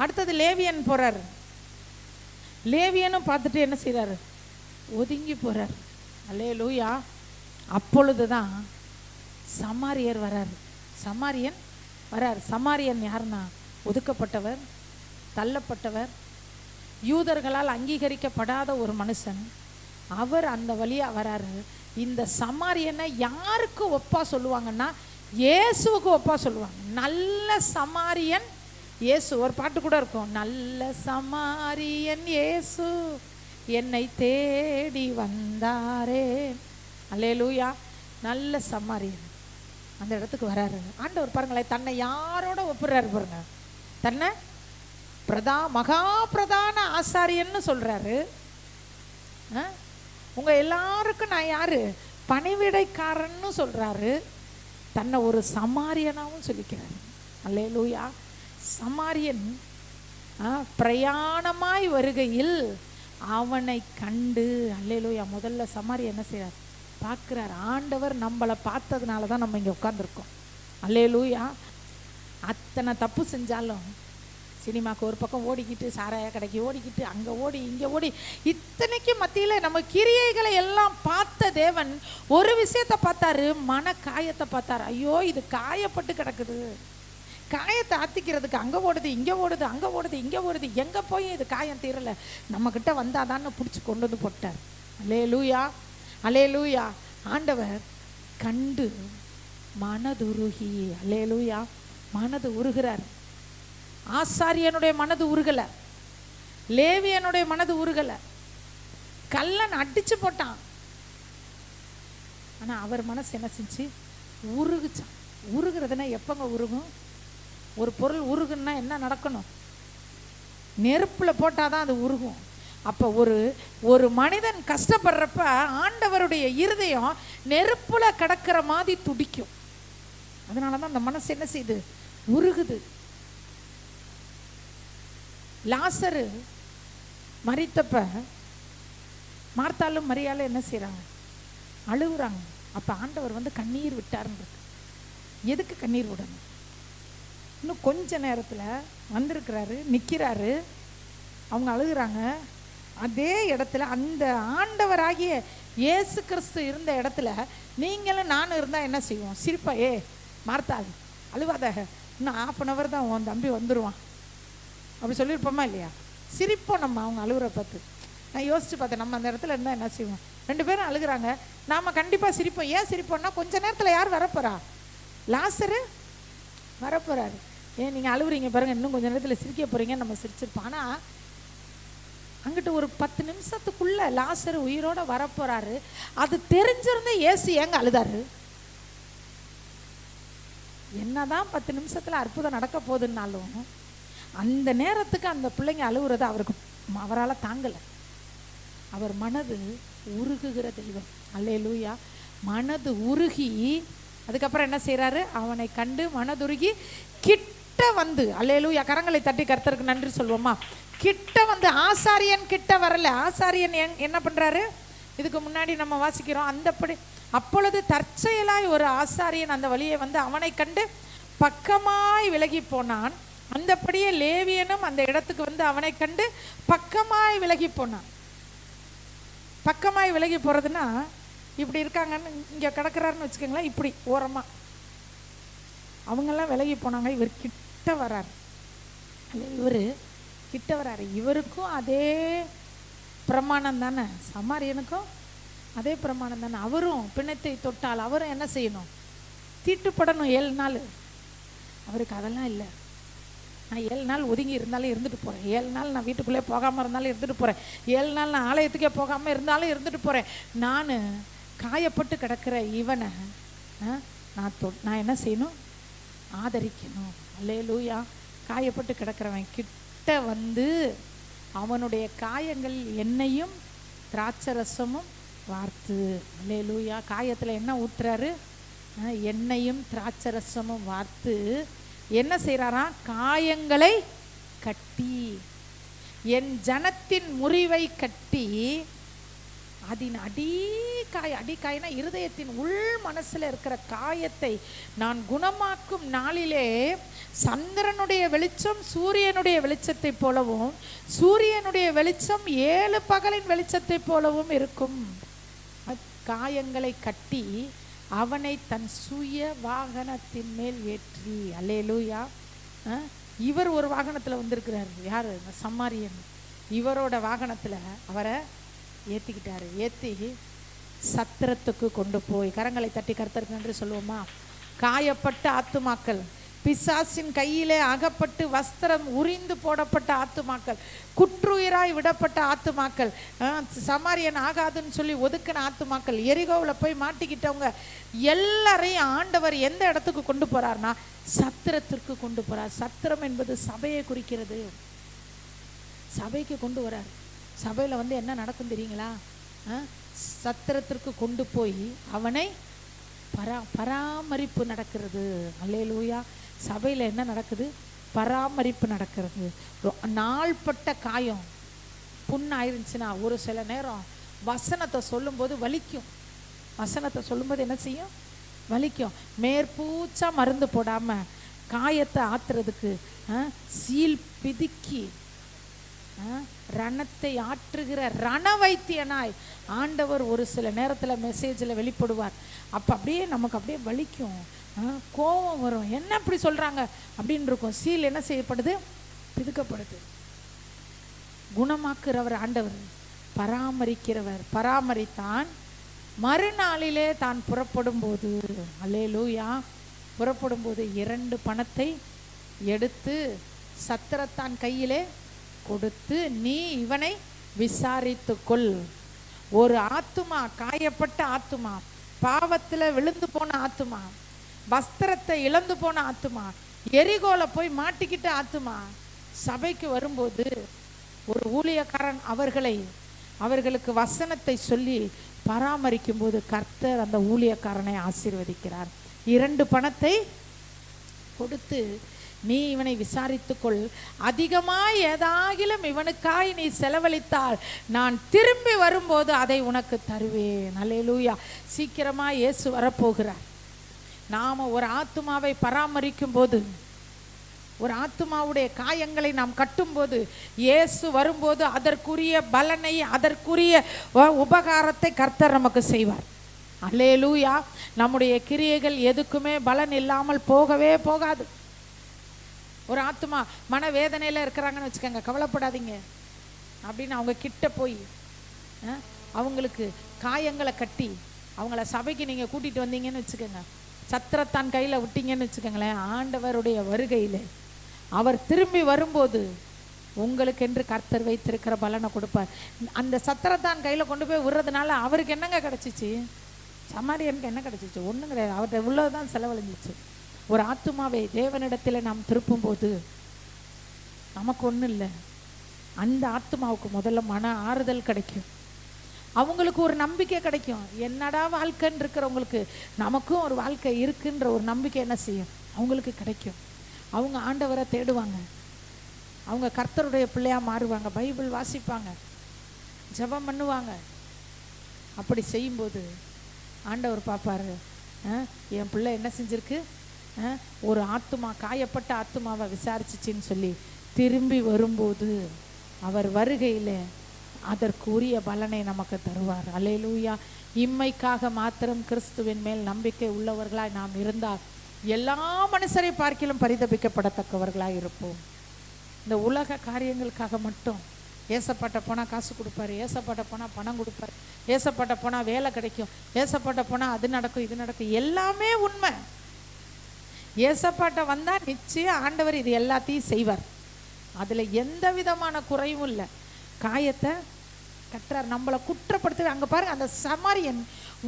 அடுத்தது லேவியன் போறாரு. லேவியனும் பார்த்துட்டு என்ன செய்றாரு? ஒதுங்கி போறார். அல்லேலூயா. அப்பொழுதுதான் சமாரியர் வராரு. சமாரியன் வரார். சமாரியன் யாருன்னா ஒதுக்கப்பட்டவர், தள்ளப்பட்டவர், யூதர்களால் அங்கீகரிக்கப்படாத ஒரு மனுஷன். அவர் அந்த வழியா வராரு. இந்த சமாரியனை யாருக்கு ஒப்பா சொல்லுவாங்கன்னா இயேசுவுக்கு ஒப்பா சொல்லுவாங்க. நல்ல சமாரியன் இயேசு. ஒரு பாட்டு கூட இருக்கும், நல்ல சமாரியன் இயேசு என்னை தேடி வந்தாரே. அல்லேலூயா. நல்ல சமாரியன் அந்த இடத்துக்கு வராரு. ஆண்டவர் பாருங்களேன், தன்னை யாரோட ஒப்புறாரு பாருங்க. தன்னை மகா பிரதான ஆசாரியன்னு சொல்றாரு. உங்க எல்லாருக்கும் நான் யாரு? பணிவிடைக்காரன்னு சொல்றாரு. தன்னை ஒரு சமாரியனாவும் சொல்லிக்கிறாரு. அல்லேலூயா. சமாரியன் பிரயாணமாய் வருகையில் அவனை கண்டு, அல்லேலூயா, முதல்ல சமாரியன் என்ன செய்றார்? பார்க்கிறார். ஆண்டவர் நம்மளை பார்த்ததுனால தான் நம்ம இங்கே உட்காந்துருக்கோம். அல்லேலூயா. அத்தனை தப்பு செஞ்சாலும் சினிமாவுக்கு ஒரு பக்கம் ஓடிக்கிட்டு, சாராய கடைக்கு ஓடிக்கிட்டு, அங்கே ஓடி இங்கே ஓடி, இத்தனைக்கு மத்தியில் நம்ம கிரியைகளை எல்லாம் பார்த்த தேவன் ஒரு விஷயத்தை பார்த்தாரு, மன காயத்தை பார்த்தாரு. ஐயோ இது காயப்பட்டு கிடக்குது, காயத்தை ஆத்திக்கிறதுக்கு அங்கே ஓடுது இங்கே ஓடுது, அங்கே ஓடுது இங்கே ஓடுது, எங்கே போய் இது காயம் தீரலை, நம்மக்கிட்ட வந்தாதான்னு பிடிச்சி கொண்டு வந்து போட்டார். அல்லேலூயா. அல்லேலூயா. ஆண்டவர் கண்டு மனதுருகி, அல்லேலூயா, மனது உருகிறார். ஆசாரியனுடைய மனது உருகலை, லேவியனுடைய மனது உருகலை. கல்லன் அடிச்சு போட்டான், ஆனால் அவர் மனசு என்ன செஞ்சு? உருகுச்சான். உருகிறதுனா எப்பங்க உருகும்? ஒரு பொருள் உருகுன்னா என்ன நடக்கணும்? நெருப்பில் போட்டால் தான் அது உருகும். அப்போ ஒரு மனிதன் கஷ்டப்படுறப்ப ஆண்டவருடைய இருதயம் நெருப்பில் கிடக்கிற மாதிரி துடிக்கும். அதனால தான் அந்த மனசு என்ன செய்யுது? உருகுது. லாசரு மரித்தப்ப மார்த்தாலும் மரியாலும் என்ன செய்கிறாங்க? அழுகுறாங்க. அப்போ ஆண்டவர் வந்து கண்ணீர் விட்டாருன்றது. எதுக்கு கண்ணீர் விடணும்? இன்னும் கொஞ்ச நேரத்தில் வந்திருக்கிறாரு, நிற்கிறாரு, அவங்க அழுகுறாங்க. அதே இடத்துல அந்த ஆண்டவராகிய இயேசு கிறிஸ்து இருந்த இடத்துல நீங்களும் நானும் இருந்தால் என்ன செய்வோம்? சிரிப்பா, ஏ மார்த்தாள் அழுவாத, இன்னும் 1/2 தான் உன் தம்பி வந்துடுவான் அப்படி சொல்லியிருப்போமா இல்லையா? சிரிப்போம் நம்ம அவங்க அழுகுற பார்த்து. நான் யோசிச்சு பார்த்தேன், நம்ம அந்த இடத்துல இருந்தால் என்ன செய்வோம்? 2 பேரும் அழுகுறாங்க, நாம் கண்டிப்பாக சிரிப்போம். ஏன் சிரிப்போம்னா கொஞ்ச நேரத்தில் யார் வரப்போறா? லாசரு வரப்போறாரு. ஏன் நீங்கள் அழுகுறீங்க பாருங்க, இன்னும் கொஞ்ச நேரத்தில் சிரிக்க போறீங்க, நம்ம சிரிச்சிருப்போம். ஆனால் அங்கிட்டு ஒரு 10 நிமிஷத்துக்குள்ள லாசரு உயிரோட வரப்போறாரு. அது தெரிஞ்சிருந்த இயேசு ஏங்க அழுதாரு? என்னதான் 10 நிமிஷத்துல அற்புதம் நடக்க போகுதுன்னாலும் அந்த நேரத்துக்கு அந்த பிள்ளைங்க அழுகுறது அவரால் தாங்கலை. அவர் மனது உருகுகிற தெய்வம். அல்லேலூயா. மனது உருகி அதுக்கப்புறம் என்ன செய்யறாரு? அவனை கண்டு மனதுருகி கிட்ட வந்து, அல்லேலூயா, கரங்களை தட்டி கர்த்தருக்கு நன்றி சொல்வோமா? கிட்ட வந்து, ஆசாரியன் கிட்ட வரல. ஆசாரியன் என்ன பண்றாரு? இதுக்கு முன்னாடி நம்ம வாசிக்கிறோம், அந்தப்படி அப்பொழுது தற்செயலாய் ஒரு ஆசாரியன் அந்த வழியை வந்து அவனை கண்டு பக்கமாய் விலகி போனான். அந்தப்படியே லேவியனும் அந்த இடத்துக்கு வந்து அவனை கண்டு பக்கமாய் விலகி போனான். பக்கமாய் விலகி போறதுன்னா இப்படி இருக்காங்கன்னு இங்க கிடக்குறாருன்னு வச்சுக்கோங்களேன், இப்படி ஓரமா அவங்கெல்லாம் விலகி போனாங்க. இவர் கிட்ட வர்றாரு. இவர் கிட்ட வர்றாரு. இவருக்கும் அதே பிரமாணம் தானே, சமாரியனுக்கும் அதே பிரமாணம் தானே. அவரும் பிணத்தை தொட்டால் அவரும் என்ன செய்யணும்? தீட்டுப்படணும் 7 நாள். அவருக்கு அதெல்லாம் இல்லை. நான் 7 நாள் ஒதுங்கி இருந்தாலும் இருந்துட்டு போகிறேன், 7 நாள் நான் வீட்டுக்குள்ளே போகாமல் இருந்தாலும் இருந்துட்டு போகிறேன், 7 நாள் நான் ஆலயத்துக்கே போகாமல் இருந்தாலும் இருந்துட்டு போகிறேன். நான் காயப்பட்டு கிடக்கிற இவனை நான் என்ன செய்யணும்? ஆதரிக்கணும். அல்லேலூயா. காயப்பட்டு கிடக்கிறவன் கிட்ட வந்து அவனுடைய காயங்கள் எண்ணெயும் திராட்சரசமும் வார்த்து, அல்லேலூயா, காயத்தில் என்ன ஊற்றுறாரு? எண்ணெயும் திராட்சரசமும் வார்த்து என்ன செய்கிறாராம்? காயங்களை கட்டி, என் ஜனத்தின் முறிவை கட்டி, அதன் அடிக்காயனா இருதயத்தின் உள் மனசுல இருக்கிற காயத்தை நான் குணமாக்கும் நாளிலே சந்திரனுடைய வெளிச்சம் சூரியனுடைய வெளிச்சத்தை போலவும் சூரியனுடைய வெளிச்சம் 7 பகலின் வெளிச்சத்தை போலவும் இருக்கும். காயங்களை கட்டி அவனை தன் சுய வாகனத்தின் மேல் ஏற்றி, அல்லேலூயா. இவர் ஒரு வாகனத்தில் வந்திருக்கிறார். யாரு? சமாரியன். இவரோட வாகனத்தில் அவரை ஏற்றிக்கிட்டாரு. ஏற்றி சத்திரத்துக்கு கொண்டு போய், கரங்களை தட்டி கர்த்தருக்கு நன்றி சொல்லுவோமா? காயப்பட்ட ஆத்துமாக்கள், பிசாசின் கையிலே அகப்பட்டு வஸ்திரம் உரிந்து போடப்பட்ட ஆத்துமாக்கள், குற்றுயிராய் விடப்பட்ட ஆத்துமாக்கள், சமாரியன் ஆகாதுன்னு சொல்லி ஒதுக்கின ஆத்துமாக்கள், எரிகோவில் போய் மாட்டிக்கிட்டவங்க எல்லாரையும் ஆண்டவர் எந்த இடத்துக்கு கொண்டு போறார்னா சத்திரத்திற்கு கொண்டு போறார். சத்திரம் என்பது சபையை குறிக்கிறது. சபைக்கு கொண்டு வரார். சபையில் வந்து என்ன நடக்கும் தெரியுங்களா? சத்திரத்திற்கு கொண்டு போய் அவனை பராமரிப்பு நடக்கிறது. அல்லேலூயா. சபையில் என்ன நடக்குது? பராமரிப்பு நடக்கிறது. நாள்பட்ட காயம் புண்ணாயிருந்துச்சுன்னா ஒரு சில நேரம் வசனத்தை சொல்லும்போது வலிக்கும். வசனத்தை சொல்லும்போது என்ன செய்யும்? வலிக்கும். மேற்பூச்சா மருந்து போடாமல் காயத்தை ஆத்துறதுக்கு சீல் பிதுக்கி ரணத்தை ஆற்றுகிற ரண வைத்தியனாய் ஆண்டவர் ஒரு சில நேரத்தில் மெசேஜில் வெளிப்படுவார். அப்போ அப்படியே நமக்கு அப்படியே வலிக்கும், கோபம் வரும். என்ன இப்படி சொல்கிறாங்க அப்படின்னு இருக்கும். சீல் என்ன செய்யப்படுது? பிதுக்கப்படுது. குணமாக்குறவர் ஆண்டவர், பராமரிக்கிறவர். பராமரித்தான். மறுநாளிலே தான் புறப்படும் போது, அல்லேலூயா, புறப்படும் போது 2 பணத்தை எடுத்து சத்திரத்தான் கையிலே கொடுத்து, நீ இவனை விசாரித்துக்கொள். ஒரு ஆத்துமா, காயப்பட்ட ஆத்துமா, பாவத்தில் விழுந்து போன ஆத்துமா, வஸ்திரத்தை இழந்து போன ஆத்துமா, எரிகோல போய் மாட்டிக்கிட்ட ஆத்துமா சபைக்கு வரும்போது ஒரு ஊழியக்காரன் அவர்களுக்கு வசனத்தை சொல்லி பராமரிக்கும் போது கர்த்தர் அந்த ஊழியக்காரனை ஆசீர்வதிக்கிறார். 2 பணத்தை கொடுத்து நீ இவனை விசாரித்துக்கொள், அதிகமாய் ஏதாகிலும் இவனுக்காய் நீ செலவழித்தால் நான் திரும்பி வரும்போது அதை உனக்கு தருவேன். அல்லேலூயா. சீக்கிரமா இயேசு வரப்போகிறார். நாம ஒரு ஆத்துமாவை பராமரிக்கும் போது, ஒரு ஆத்துமாவுடைய காயங்களை நாம் கட்டும்போது, இயேசு வரும்போது அதற்குரிய பலனை, அதற்குரிய உபகாரத்தை கர்த்தர் நமக்கு செய்வார். அல்லேலூயா. நம்முடைய கிரியைகள் எதுக்குமே பலன் இல்லாமல் போகவே போகாது. ஒரு ஆத்துமா மனவேதனையில் இருக்கிறாங்கன்னு வச்சுக்கோங்க, கவலைப்படாதீங்க அப்படின்னு அவங்க கிட்ட போய் அவங்களுக்கு காயங்களை கட்டி அவங்கள சபைக்கு நீங்கள் கூட்டிகிட்டு வந்தீங்கன்னு வச்சுக்கோங்க, சத்திரத்தான் கையில் விட்டீங்கன்னு வச்சுக்கோங்களேன், ஆண்டவருடைய வருகையில் அவர் திரும்பி வரும்போது உங்களுக்கு என்று கர்த்தர் வைத்திருக்கிற பலனை கொடுப்பார். அந்த சத்திரத்தான் கையில் கொண்டு போய் விடுறதுனால அவருக்கு என்னங்க கிடச்சிச்சு? சமாரியனுக்கு என்ன கிடச்சிச்சு? ஒன்றும் கிடையாது. அவர்கிட்ட உள்ளதுதான் செலவழிஞ்சிச்சு. ஒரு ஆத்துமாவை தேவனிடத்தில் நாம் திருப்பும் போது நமக்கு ஒன்றும் இல்லை, அந்த ஆத்துமாவுக்கு முதல்ல மன ஆறுதல் கிடைக்கும், அவங்களுக்கு ஒரு நம்பிக்கை கிடைக்கும். என்னடா வாழ்க்கைன்னு இருக்கிறவங்களுக்கு நமக்கும் ஒரு வாழ்க்கை இருக்குன்ற ஒரு நம்பிக்கை என்ன செய்யும்? அவங்களுக்கு கிடைக்கும். அவங்க ஆண்டவரை தேடுவாங்க, அவங்க கர்த்தருடைய பிள்ளையாக மாறுவாங்க, பைபிள் வாசிப்பாங்க, ஜெபம் பண்ணுவாங்க. அப்படி செய்யும்போது ஆண்டவர் பார்ப்பாரு, என் பிள்ளை என்ன செஞ்சிருக்கு, ஒரு ஆத்துமா, காயப்பட்ட ஆத்துமாவை விசாரிச்சிச்சின்னு சொல்லி திரும்பி வரும்போது அவர் வருகையில் அதற்குரிய பலனை நமக்கு தருவார். அல்லேலூயா. இம்மைக்காக மாத்திரம் கிறிஸ்துவின் மேல் நம்பிக்கை உள்ளவர்களாய் நாம் இருந்தால் எல்லா மனுஷரை பார்க்கிலும் பரிதபிக்கப்படத்தக்கவர்களாக இருப்போம். இந்த உலக காரியங்களுக்காக மட்டும் ஏசப்பட்ட போனால் காசு கொடுப்பாரு, ஏசப்பட்ட போனால் பணம் கொடுப்பாரு, ஏசப்பட்ட போனால் வேலை கிடைக்கும், ஏசப்பட்ட போனால் அது நடக்கும் இது நடக்கும், எல்லாமே உண்மை. ஏசப்பட்ட வந்தால் நிச்சயம் ஆண்டவர் இது எல்லாத்தையும் செய்வார். அதில் எந்த விதமான குறைவும் இல்லை. காயத்தை கட்டுறார், நம்மளை குற்றப்படுத்த. அங்கே பாருங்க, அந்த சமாரியன்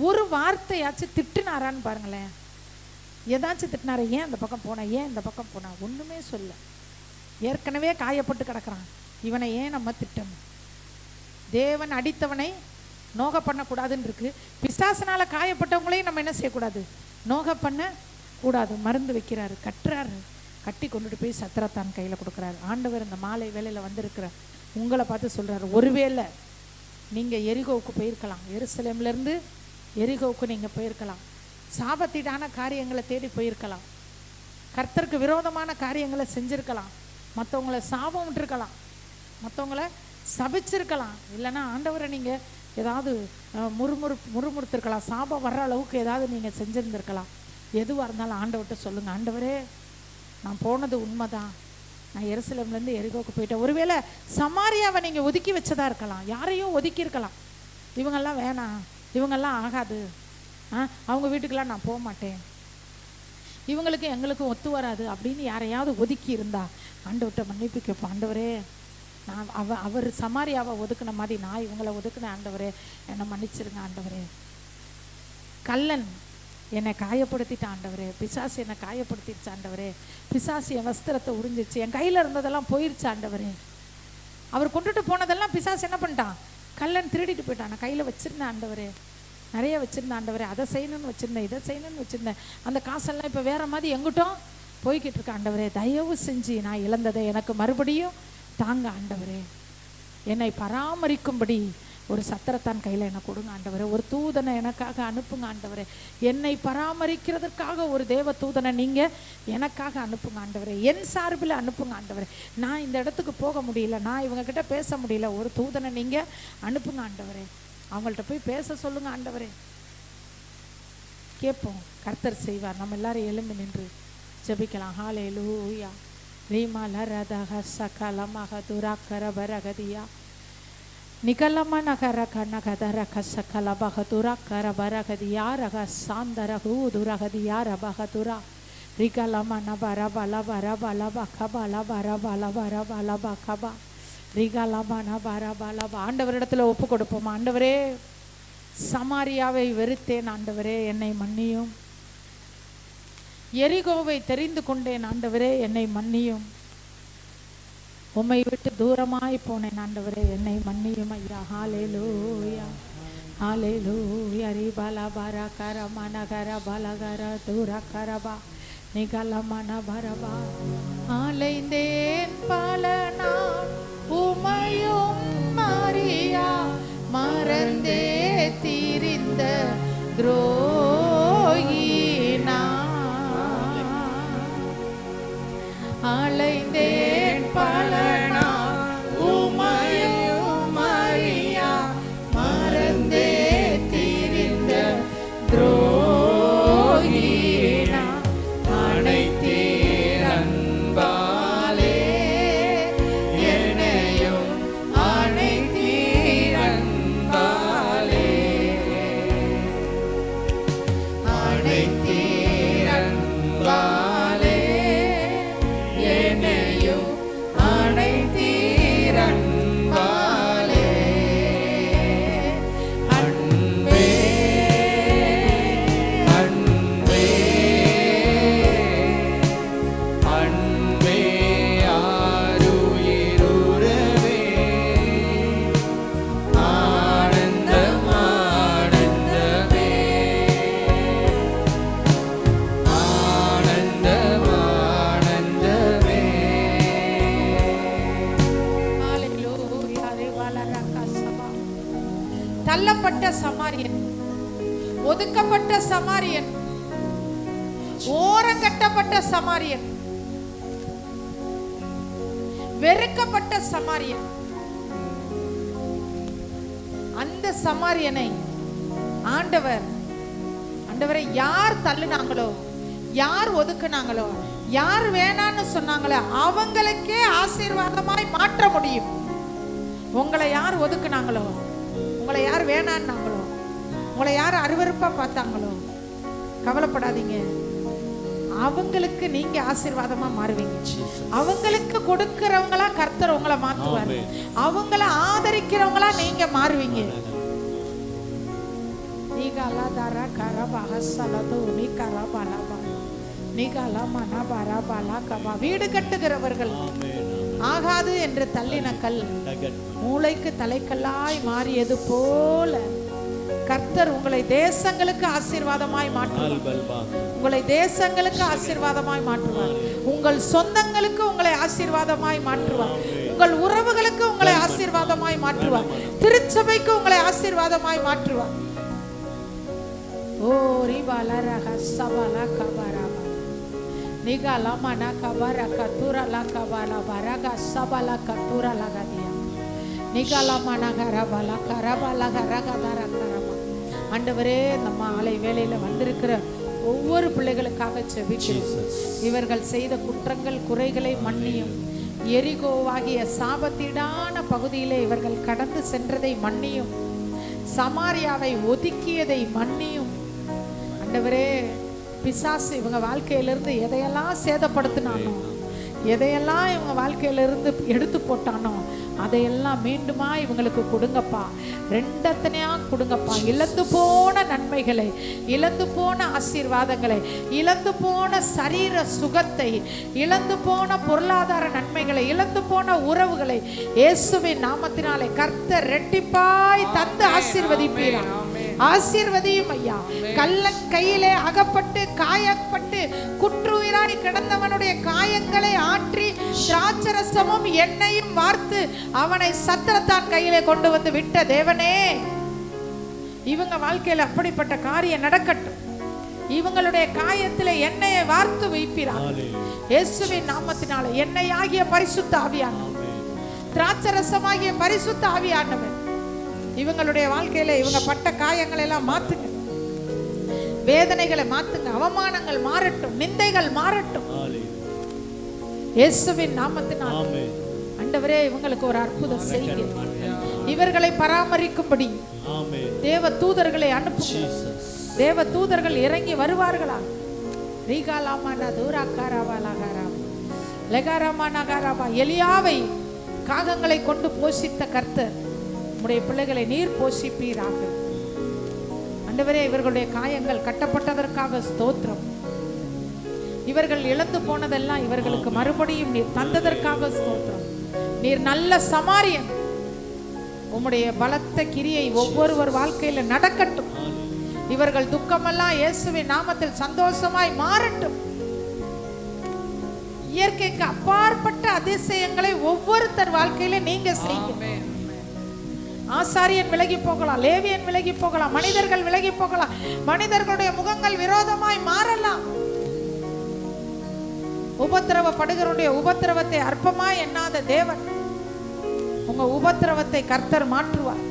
ஒரு வார்த்தையாச்சும் திட்டுனாரான்னு பாருங்களேன். ஏதாச்சும் திட்டினார? ஏன் அந்த பக்கம் போனா, ஏன் இந்த பக்கம் போனா? ஒன்றுமே சொல்ல. ஏற்கனவே காயப்பட்டு கிடக்கிறான், இவனை ஏன் நம்ம திட்டணும்? தேவன் அடித்தவனை நோக பண்ணக்கூடாதுன்னு இருக்கு. பிசாசனால காயப்பட்டவங்களையும் நம்ம என்ன செய்யக்கூடாது? நோக பண்ண கூடாது. மருந்து வைக்கிறாரு, கட்டுறாரு, கட்டி கொண்டுட்டு போய் சத்திரத்தான் கையில் கொடுக்குறாரு. ஆண்டவர் இந்த மாலை வேளையில் வந்திருக்கிற உங்களை பார்த்து சொல்கிறாரு, ஒருவேளை நீங்கள் எரிகோவுக்கு போயிருக்கலாம், எருசலேம்லேருந்து எரிகோவுக்கு நீங்கள் போயிருக்கலாம், சாபத்தீடான காரியங்களை தேடி போயிருக்கலாம், கர்த்தருக்கு விரோதமான காரியங்களை செஞ்சுருக்கலாம், மற்றவங்களை சாபம் விட்டுருக்கலாம், மற்றவங்கள சபிச்சிருக்கலாம், இல்லைன்னா ஆண்டவரை நீங்கள் ஏதாவது முறுமுறுத்திருக்கலாம், சாபம் வர்ற அளவுக்கு ஏதாவது நீங்கள் செஞ்சுருந்துருக்கலாம். எதுவாக இருந்தாலும் ஆண்டவர்கிட்ட சொல்லுங்கள், ஆண்டவரே நான் போனது உண்மைதான், நான் எருசலேம்லேருந்து எரிகோவுக்கு போயிட்டேன். ஒருவேளை சமாரியாவை நீங்கள் ஒதுக்கி வச்சதா இருக்கலாம், யாரையும் ஒதுக்கி இருக்கலாம், இவங்கெல்லாம் வேணாம், இவங்கெல்லாம் ஆகாது, அவங்க வீட்டுக்கெல்லாம் நான் போக மாட்டேன், இவங்களுக்கு எங்களுக்கும் ஒத்து வராது அப்படின்னு யாரையாவது ஒதுக்கி இருந்தா ஆண்டவர்கிட்ட மன்னிப்பு கேட்போம். ஆண்டவரே நான் அவர் சமாரியாவை ஒதுக்குன மாதிரி நான் இவங்களை ஒதுக்குனேன், ஆண்டவரே என்னை மன்னிச்சிருங்க ஆண்டவரே. கள்ளன் என்னை காயப்படுத்திட்டு ஆண்டவரே, பிசாசு என்னை காயப்படுத்திடுச்சு ஆண்டவரே, பிசாசு என் வஸ்திரத்தை உறிஞ்சிச்சு, என் கையில் இருந்ததெல்லாம் போயிடுச்சு ஆண்டவரே. அவர் கொண்டுட்டு போனதெல்லாம் பிசாசு என்ன பண்ணிட்டான்? கள்ளன் திருடிட்டு போயிட்டான். நான் கையில் வச்சிருந்தேன் ஆண்டவரே, நிறைய வச்சுருந்தேன் ஆண்டவரே, அதை செய்யணும்னு வச்சுருந்தேன், இதை செய்யணும்னு வச்சுருந்தேன், அந்த காசெல்லாம் இப்போ வேறு மாதிரி எங்கிட்டும் போய்கிட்டு இருக்க ஆண்டவரே. தயவு செஞ்சு நான் இழந்ததை எனக்கு மறுபடியும் தாங்க ஆண்டவரே, என்னை பராமரிக்கும்படி ஒரு சத்திரத்தான் கையில் என்னை கொடுங்க ஆண்டவரே, ஒரு தூதனை எனக்காக அனுப்புங்க ஆண்டவரே, என்னை பராமரிக்கிறதுக்காக ஒரு தேவ தூதனை நீங்கள் எனக்காக அனுப்புங்க ஆண்டவரே, என் சார்பில் அனுப்புங்க ஆண்டவரே. நான் இந்த இடத்துக்கு போக முடியல, நான் இவங்கக்கிட்ட பேச முடியல, ஒரு தூதனை நீங்கள் அனுப்புங்க ஆண்டவரே, அவங்கள்ட்ட போய் பேச சொல்லுங்க ஆண்டவரே. கேட்போம், கர்த்தர் செய்வார். நம்ம எல்லாரும் எழும்பி நின்று ஜெபிக்கலாம். ஹல்லேலூயா. ரீமா லரதஹ சகலமஹ துராக்கர பரகதியா நிகலம நகர கனகதர கசகல பகதுரா கர பரகதியா ரக சாந்தர ஹூதுரகதியா ரபகதுரா ரிகலம நபர பல பர பல பகபல பர பல பர பல பகபா ரிகலம நபர பல. ஆண்டவரிடத்துல ஒப்பு கொடுப்போம். ஆண்டவரே, சமாரியாவை வெறுத்தேன் ஆண்டவரே, என்னை மன்னியும். எரிகோவை தெரிந்து கொண்டேன் ஆண்டவரே, என்னை மன்னியும். உம்மை விட்டு தூரமாய் போனேன் ஆண்டவரே, என்னை மன்னியும் ஐயா. ஹல்லேலூயா ஹல்லேலூயா. ரிபல பரகர மனகர பலகர துரகரபா நிகலமன பரபா அலைந்தேன் பல நாள் உமையும் மரியா மறந்தே திரிந்த துரோகினா அலைந்தேன் பல நாள் உமையும் மரியா மறந்தே திரிந்த துரோகினா அனைத்தீர் அன்பாலே என்னையும் அனைத்தீர் அன்பாலே அனைத்தீர் அன்பாலே என்னையும் அனைத்தீர் அன்பாலே அன்பே அன்பே அன்பே ஆருயிருவே ஆனந்தம் ஆனந்தமே ஆனந்தம் ஆனந்தமே ஹalleluya ரேவாலரகசபா தள்ளப்பட்ட சமாரியன் ஒதுக்கப்பட்ட சமாரியன் ஓரங்கட்டப்பட்ட சமாரியன் வெறுக்கப்பட்ட சமாரியன் அந்த சமாரியனை ஆண்டவரை யார் தள்ளுனாங்களோ யார் ஒதுக்குனாங்களோ யார் வேணான்னு சொன்னாங்களோ அவங்களுக்கே ஆசீர்வாதமாய் மாற்ற முடியும். உங்களை யார் ஒதுக்குனாங்களோ உங்களை யார் வேணான்னாங்களோ உங்களை யார் அருவருப்பா பார்த்தாங்களோ கவலைப்படாதீங்க, அவங்களுக்கு நீங்க ஆசீர்வாதமா மாறுவீங்க. அவங்களுக்கு கொடுக்கிறவங்களா கர்த்தர் உங்களை மாத்துவார். அவங்கள ஆதரிக்கிறவங்களா நீங்க மாறுவீங்க. வீடு கட்டுகிறவர்கள் ஆகாது என்று தள்ளின கல் மூளைக்கு தலைக்கல்லாய் மாறியது போல கர்த்தர் உங்களை தேசங்களுக்கு ஆசீர்வாதமாய் மாற்றுவார். உங்களை தேசங்களுக்கு ஆசீர்வாதமாய் மாற்றுவார். உங்கள் சொந்தங்களுக்கு உங்களை ஆசீர்வாதமாய் மாற்றுவார். உங்கள் உறவுகளுக்கு உங்களை ஆசீர்வாதமாய் மாற்றுவார். திருச்சபைக்கு உங்களை ஆசீர்வாதமாய் மாற்றுவார். ஓ ரிபாலரக சபல கபரபா நிகலமன கபர கதுரல கபல பரக சபல கதுரல கதியா நிகலமன கரபல கரபல கரகதர கரபா. ஆண்டவரே, நம்ம ஆலை வேளையில வந்திருக்கிற ஒவ்வொரு பிள்ளைகளுக்காக ஜெபிக்கிறோம். இவர்கள் செய்த குற்றங்கள் குறைகளை மன்னியும். எரிகோவாகிய சாபத்தீடான பகுதியிலே இவர்கள் கடந்து சென்றதை மன்னியும். சமாரியாவை ஒதுக்கியதை மன்னியும். ஆண்டவரே, பிசாசு இவங்க வாழ்க்கையிலிருந்து எதையெல்லாம் சேதப்படுத்தினானோ, எதையெல்லாம் இவங்க வாழ்க்கையிலிருந்து எடுத்து போட்டானோ அதையெல்லாம் மீண்டுமா இவங்களுக்கு கொடுங்கப்பா. ரெண்டத்தனையா கொடுங்கப்பா. இழந்து போன நன்மைகளை, இழந்து போன ஆசீர்வாதங்களை, இழந்து போன சரீர சுகத்தை, இழந்து போன பொருளாதார நன்மைகளை, இழந்து போன உறவுகளை இயேசுவின் நாமத்தினாலே கர்த்தர் ரெட்டிப்பாய் தந்து ஆசீர்வதிப்பீரா. ஆசீர்வதியும் ஐயா. கள்ளன் கையிலே அகப்பட்டு காயப்பட்டு குற்றுயிராய் கிடந்தவனுடைய காயங்களை ஆற்றி திராட்சரசமும் எண்ணெயும் வார்த்து அவனை சத்திரத்தான் கையிலே கொண்டு வந்து விட்ட தேவனே, இவங்க வாழ்க்கையில அப்படிப்பட்ட காரியம் நடக்கட்டும். இவங்களுடைய காயத்திலே எண்ணெயை வார்த்து வைப்பீராக இயேசுவின் நாமத்தினாலே. எண்ணெய் ஆகிய பரிசுத்த ஆவியானவர், திராட்சரசமாகிய பரிசுத்த ஆவியானவர் இவங்களுடைய வாழ்க்கையில இவங்க பட்ட காயங்களை எல்லாம் மாத்துங்க. வேதனைகளை மாத்துங்க. அவமானங்கள் மாறட்டும், நிந்தைகள் மாறட்டும் இயேசுவின் நாமத்தினால். ஆண்டவரே, இவங்களுக்கு ஒரு அற்புதம் செய்யுங்க. இவர்களை பராமரிக்கும்படி தேவ தூதர்களை அனுப்புங்க. தேவ தூதர்கள் இறங்கி வருவார்களா? எலியாவை காகங்களை கொண்டு போஷித்த கர்த்தர் உம்முடைய பிள்ளைகளை நீர் போஷிப்பீராக. ஆண்டவரே, இவர்களுடைய காயங்கள் கட்டப்பட்டதற்காக ஸ்தோத்திரம். இவர்கள் இழந்து போனதெல்லாம் இவர்களுக்கு மறுபடியும் நீர் தந்ததற்காக ஸ்தோத்திரம். நீர் நல்ல சமாரியன். உம்முடைய பலத்த கிரியை ஒவ்வொருவர் வாழ்க்கையில நடக்கட்டும். இவர்கள் துக்கமெல்லாம் இயேசுவின் நாமத்தில் சந்தோஷமாய் மாறட்டும். இயற்கைக்கு அப்பாற்பட்ட அதிசயங்களை ஒவ்வொருத்தர் வாழ்க்கையில நீங்க செய்யுங்க. ஆசாரியன் விலகி போகலாம், லேவியன் விலகி போகலாம், மனிதர்கள் விலகி போகலாம், மனிதர்களுடைய முகங்கள் விரோதமாய் மாறலாம். உபத்திரவப்படுகிறவருடைய உபத்திரவத்தை அற்பமாய் எண்ணாத தேவன் உங்க உபத்திரவத்தை கர்த்தர் மாற்றுவார்.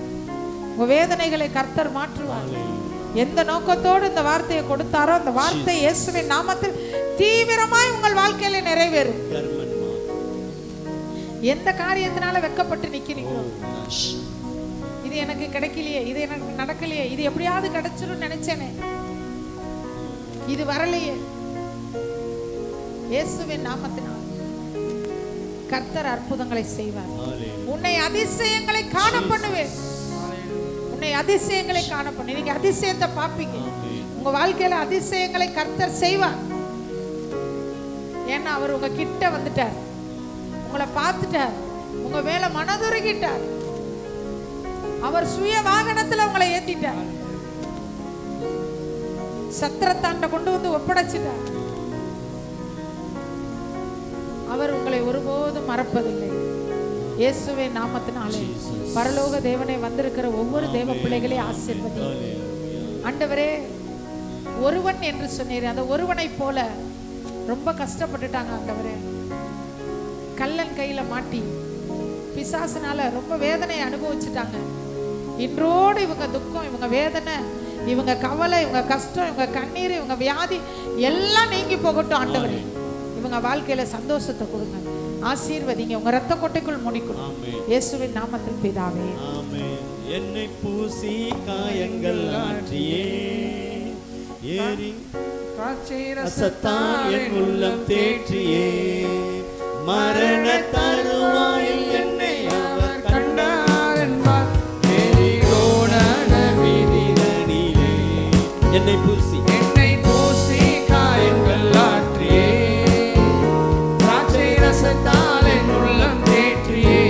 உங்க வேதனைகளை கர்த்தர் மாற்றுவார். எந்த நோக்கத்தோடு இந்த வார்த்தையை கொடுத்தாரோ அந்த வார்த்தை இயேசுவின் நாமத்தில் தீவிரமாய் உங்கள் வாழ்க்கையில நிறைவேறும். எந்த காரியத்தினால வெட்கப்பட்டு நிக்கிறீங்களோ, இது எனக்கு கிடைக்கலையே, இது எனக்கு நடக்கலையே, இது எப்படியாவது கிடைச்சிடும் நினைச்சேனே, இது வரலையே, இயேசுவின் நாமத்தினால் கர்த்தர் அற்புதங்களை செய்வார். உன்னை அதிசயங்களை காண பண்ணுவேன். உன்னை அதிசயங்களை காண பண்ணு. நீங்க அதிசயத்தை பார்ப்பீங்க. உங்க வாழ்க்கையில அதிசயங்களை கர்த்தர் செய்வார். ஏன்னா அவர் உங்க கிட்ட வந்துட்டார், உங்களை பார்த்துட்டார், உங்க மேல மனதுருகிட்டார், அவர் சுய வாகனத்துல உங்களை ஏத்திட்டார், சத்திரத்தாண்ட கொண்டு வந்து ஒப்படைச்சிட்டார். அவர் உங்களை ஒருபோதும் மறப்பதில்லை. இயேசுவின் நாமத்தினாலே பரலோக தேவனை வந்திருக்கிற ஒவ்வொரு தேவ பிள்ளைகளை ஆசீர்வதி. ஆண்டவரே, ஒருவன் என்று சொன்னீர், அந்த ஒருவனை போல ரொம்ப கஷ்டப்பட்டுட்டாங்க ஆண்டவரே. கள்ளன் கையில மாட்டி பிசாசுனால ரொம்ப வேதனையை அனுபவிச்சுட்டாங்க. இன்றோடு இவங்க துக்கம், இவங்க வேதனை, இவங்க கவலை, இவங்க கஷ்டம், இவங்க கண்ணீர், இவங்க வியாதி எல்லாம் நீங்கி போகட்டும் ஆண்டவரே. இவங்க வாழ்க்கையில சந்தோஷத்தை கொடுங்க, ஆசீர்வதிங்க, உங்க ரத்த கொட்டைக்குள் மூடிக்கொள்ளும். இயேசுவின் நாமத்தில் பிதாவே ஆமென். என்னை பூசி காயங்கள் ஆற்றியே ஏறி ரசத்தால் என் உள்ளம் தேற்றியே, மரண தருவாயில் என்னை அவர் கண்டார் என்பார் எரிகோண வீதியிலே. என்னை பூசி காயங்கள் ஆற்றியே, திராட்சை ரசத்தால் என் உள்ளம் தேற்றியே,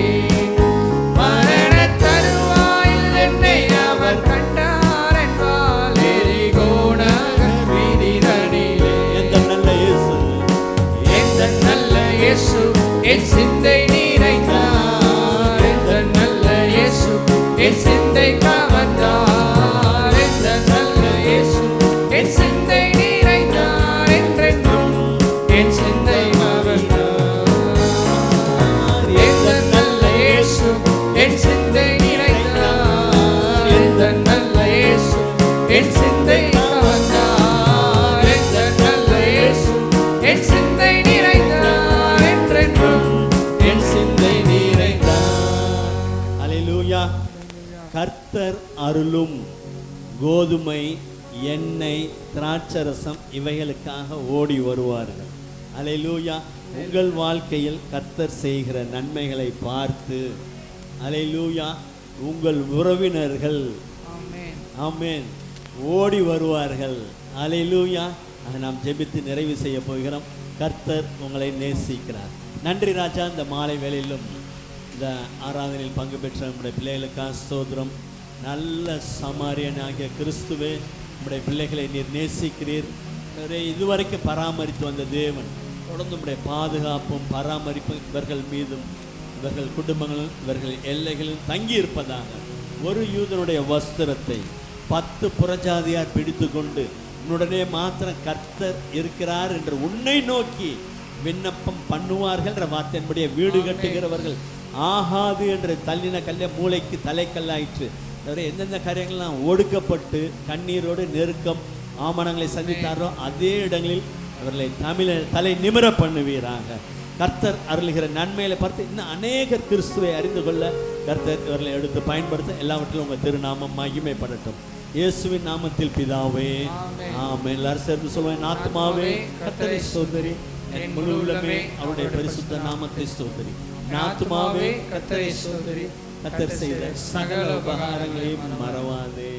மரண தருவாயில் என்னை அவர் கண்டார் என்பார் எரிகோண வீதியிலே. எந்த நல்ல இயேசு, எந்த நல்ல இயேசு என் சிந்தை நிறைந்தார், எந்த நல்ல இயேசு என் சிந்தை கவர்ந்தார், எந்த நல்ல இயேசு என் சிந்தை நிறைந்தார், என்றென்றும் என் சிந்தை கவர்ந்தார், எந்த நல்ல இயேசு என் சிந்தை நிறைந்தார், எந்த நல்ல இயேசு என் சிந்தை கவர்ந்தார், எந்த நல்ல இயேசு என் சிந்தை நிறைந்தார், என்றென்றும் என் சிந்தை நிறைந்தார். அல்லேலூயா. கர்த்தர் அருளும் கோதுமை, எண்ணெய், திராட்சரசம் இவைகளுக்காக ஓடி வருவார்கள். அல்லேலூயா. உங்கள் வாழ்க்கையில் கர்த்தர் செய்கிற நன்மைகளை பார்த்து அல்லேலூயா உங்கள் உறவினர்கள் ஆமென் ஓடி வருவார்கள். அல்லேலூயா. நாம் ஜெபித்து நிறைவு செய்ய போகிறோம். கர்த்தர் உங்களை நேசிக்கிறார். நன்றி ராஜா. இந்த மாலை வேளையிலும் இந்த ஆராதனையில் பங்கு பெற்ற நம்முடைய பிள்ளைகளுக்காக ஸ்தோத்திரம். நல்ல சமாரியனாகிய கிறிஸ்துவே, நம்முடைய பிள்ளைகளை நீர் நேசிக்கிறீர். இதுவரைக்கும் பராமரித்து வந்த தேவன் தொடர்ந்து நம்முடைய பாதுகாப்பும் பராமரிப்பும் இவர்கள் மீதும் இவர்கள் குடும்பங்களும் இவர்கள் எல்லைகளிலும் தங்கி இருப்பதாக. ஒரு யூதனுடைய வஸ்திரத்தை 10 புறஜாதியார் பிடித்து கொண்டு உன்னுடனே மாத்திரம் கர்த்தர் இருக்கிறார் என்று உன்னை நோக்கி விண்ணப்பம் பண்ணுவார்கள் என்ற வார்த்தையின்படியே வீடு கட்டுகிறவர்கள் ஆகாது என்று தள்ளின கல்ல மூளைக்கு தலைக்கல்லாயிற்று. எந்தெந்த காரியங்கள்லாம் ஒடுக்கப்பட்டு கண்ணீரோடு நெருக்கம் ஆமணங்களை சந்தித்தாரோ அதே இடங்களில் அவர்களை தலை நிமிர பண்ணுவீராக. கர்த்தர் அருளுகிற நன்மையில பார்த்து இன்னும் அநேகர் கிறிஸ்துவை அறிந்து கொள்ள கர்த்தர் இவர்களை எடுத்து பயன்படுத்த எல்லாவற்றிலும் உங்கள் திருநாமம் மகிமைப்படட்டும். இயேசுவின் நாமத்தில் பிதாவே ஆமென். எல்லாரும் சேர்ந்து சொல்லுவேன். ஆத்துமாவே கர்த்தரை ஸ்தோத்திரி, என் முழு உள்ளமே அவருடைய பரிசுத்த நாமத்தை ஸ்தோத்திரி. ஆத்துமாவே கர்த்தரை ஸ்தோத்திரி, கர்த்தர் செய்த சகல உபகாரங்களையும் மறவாதே.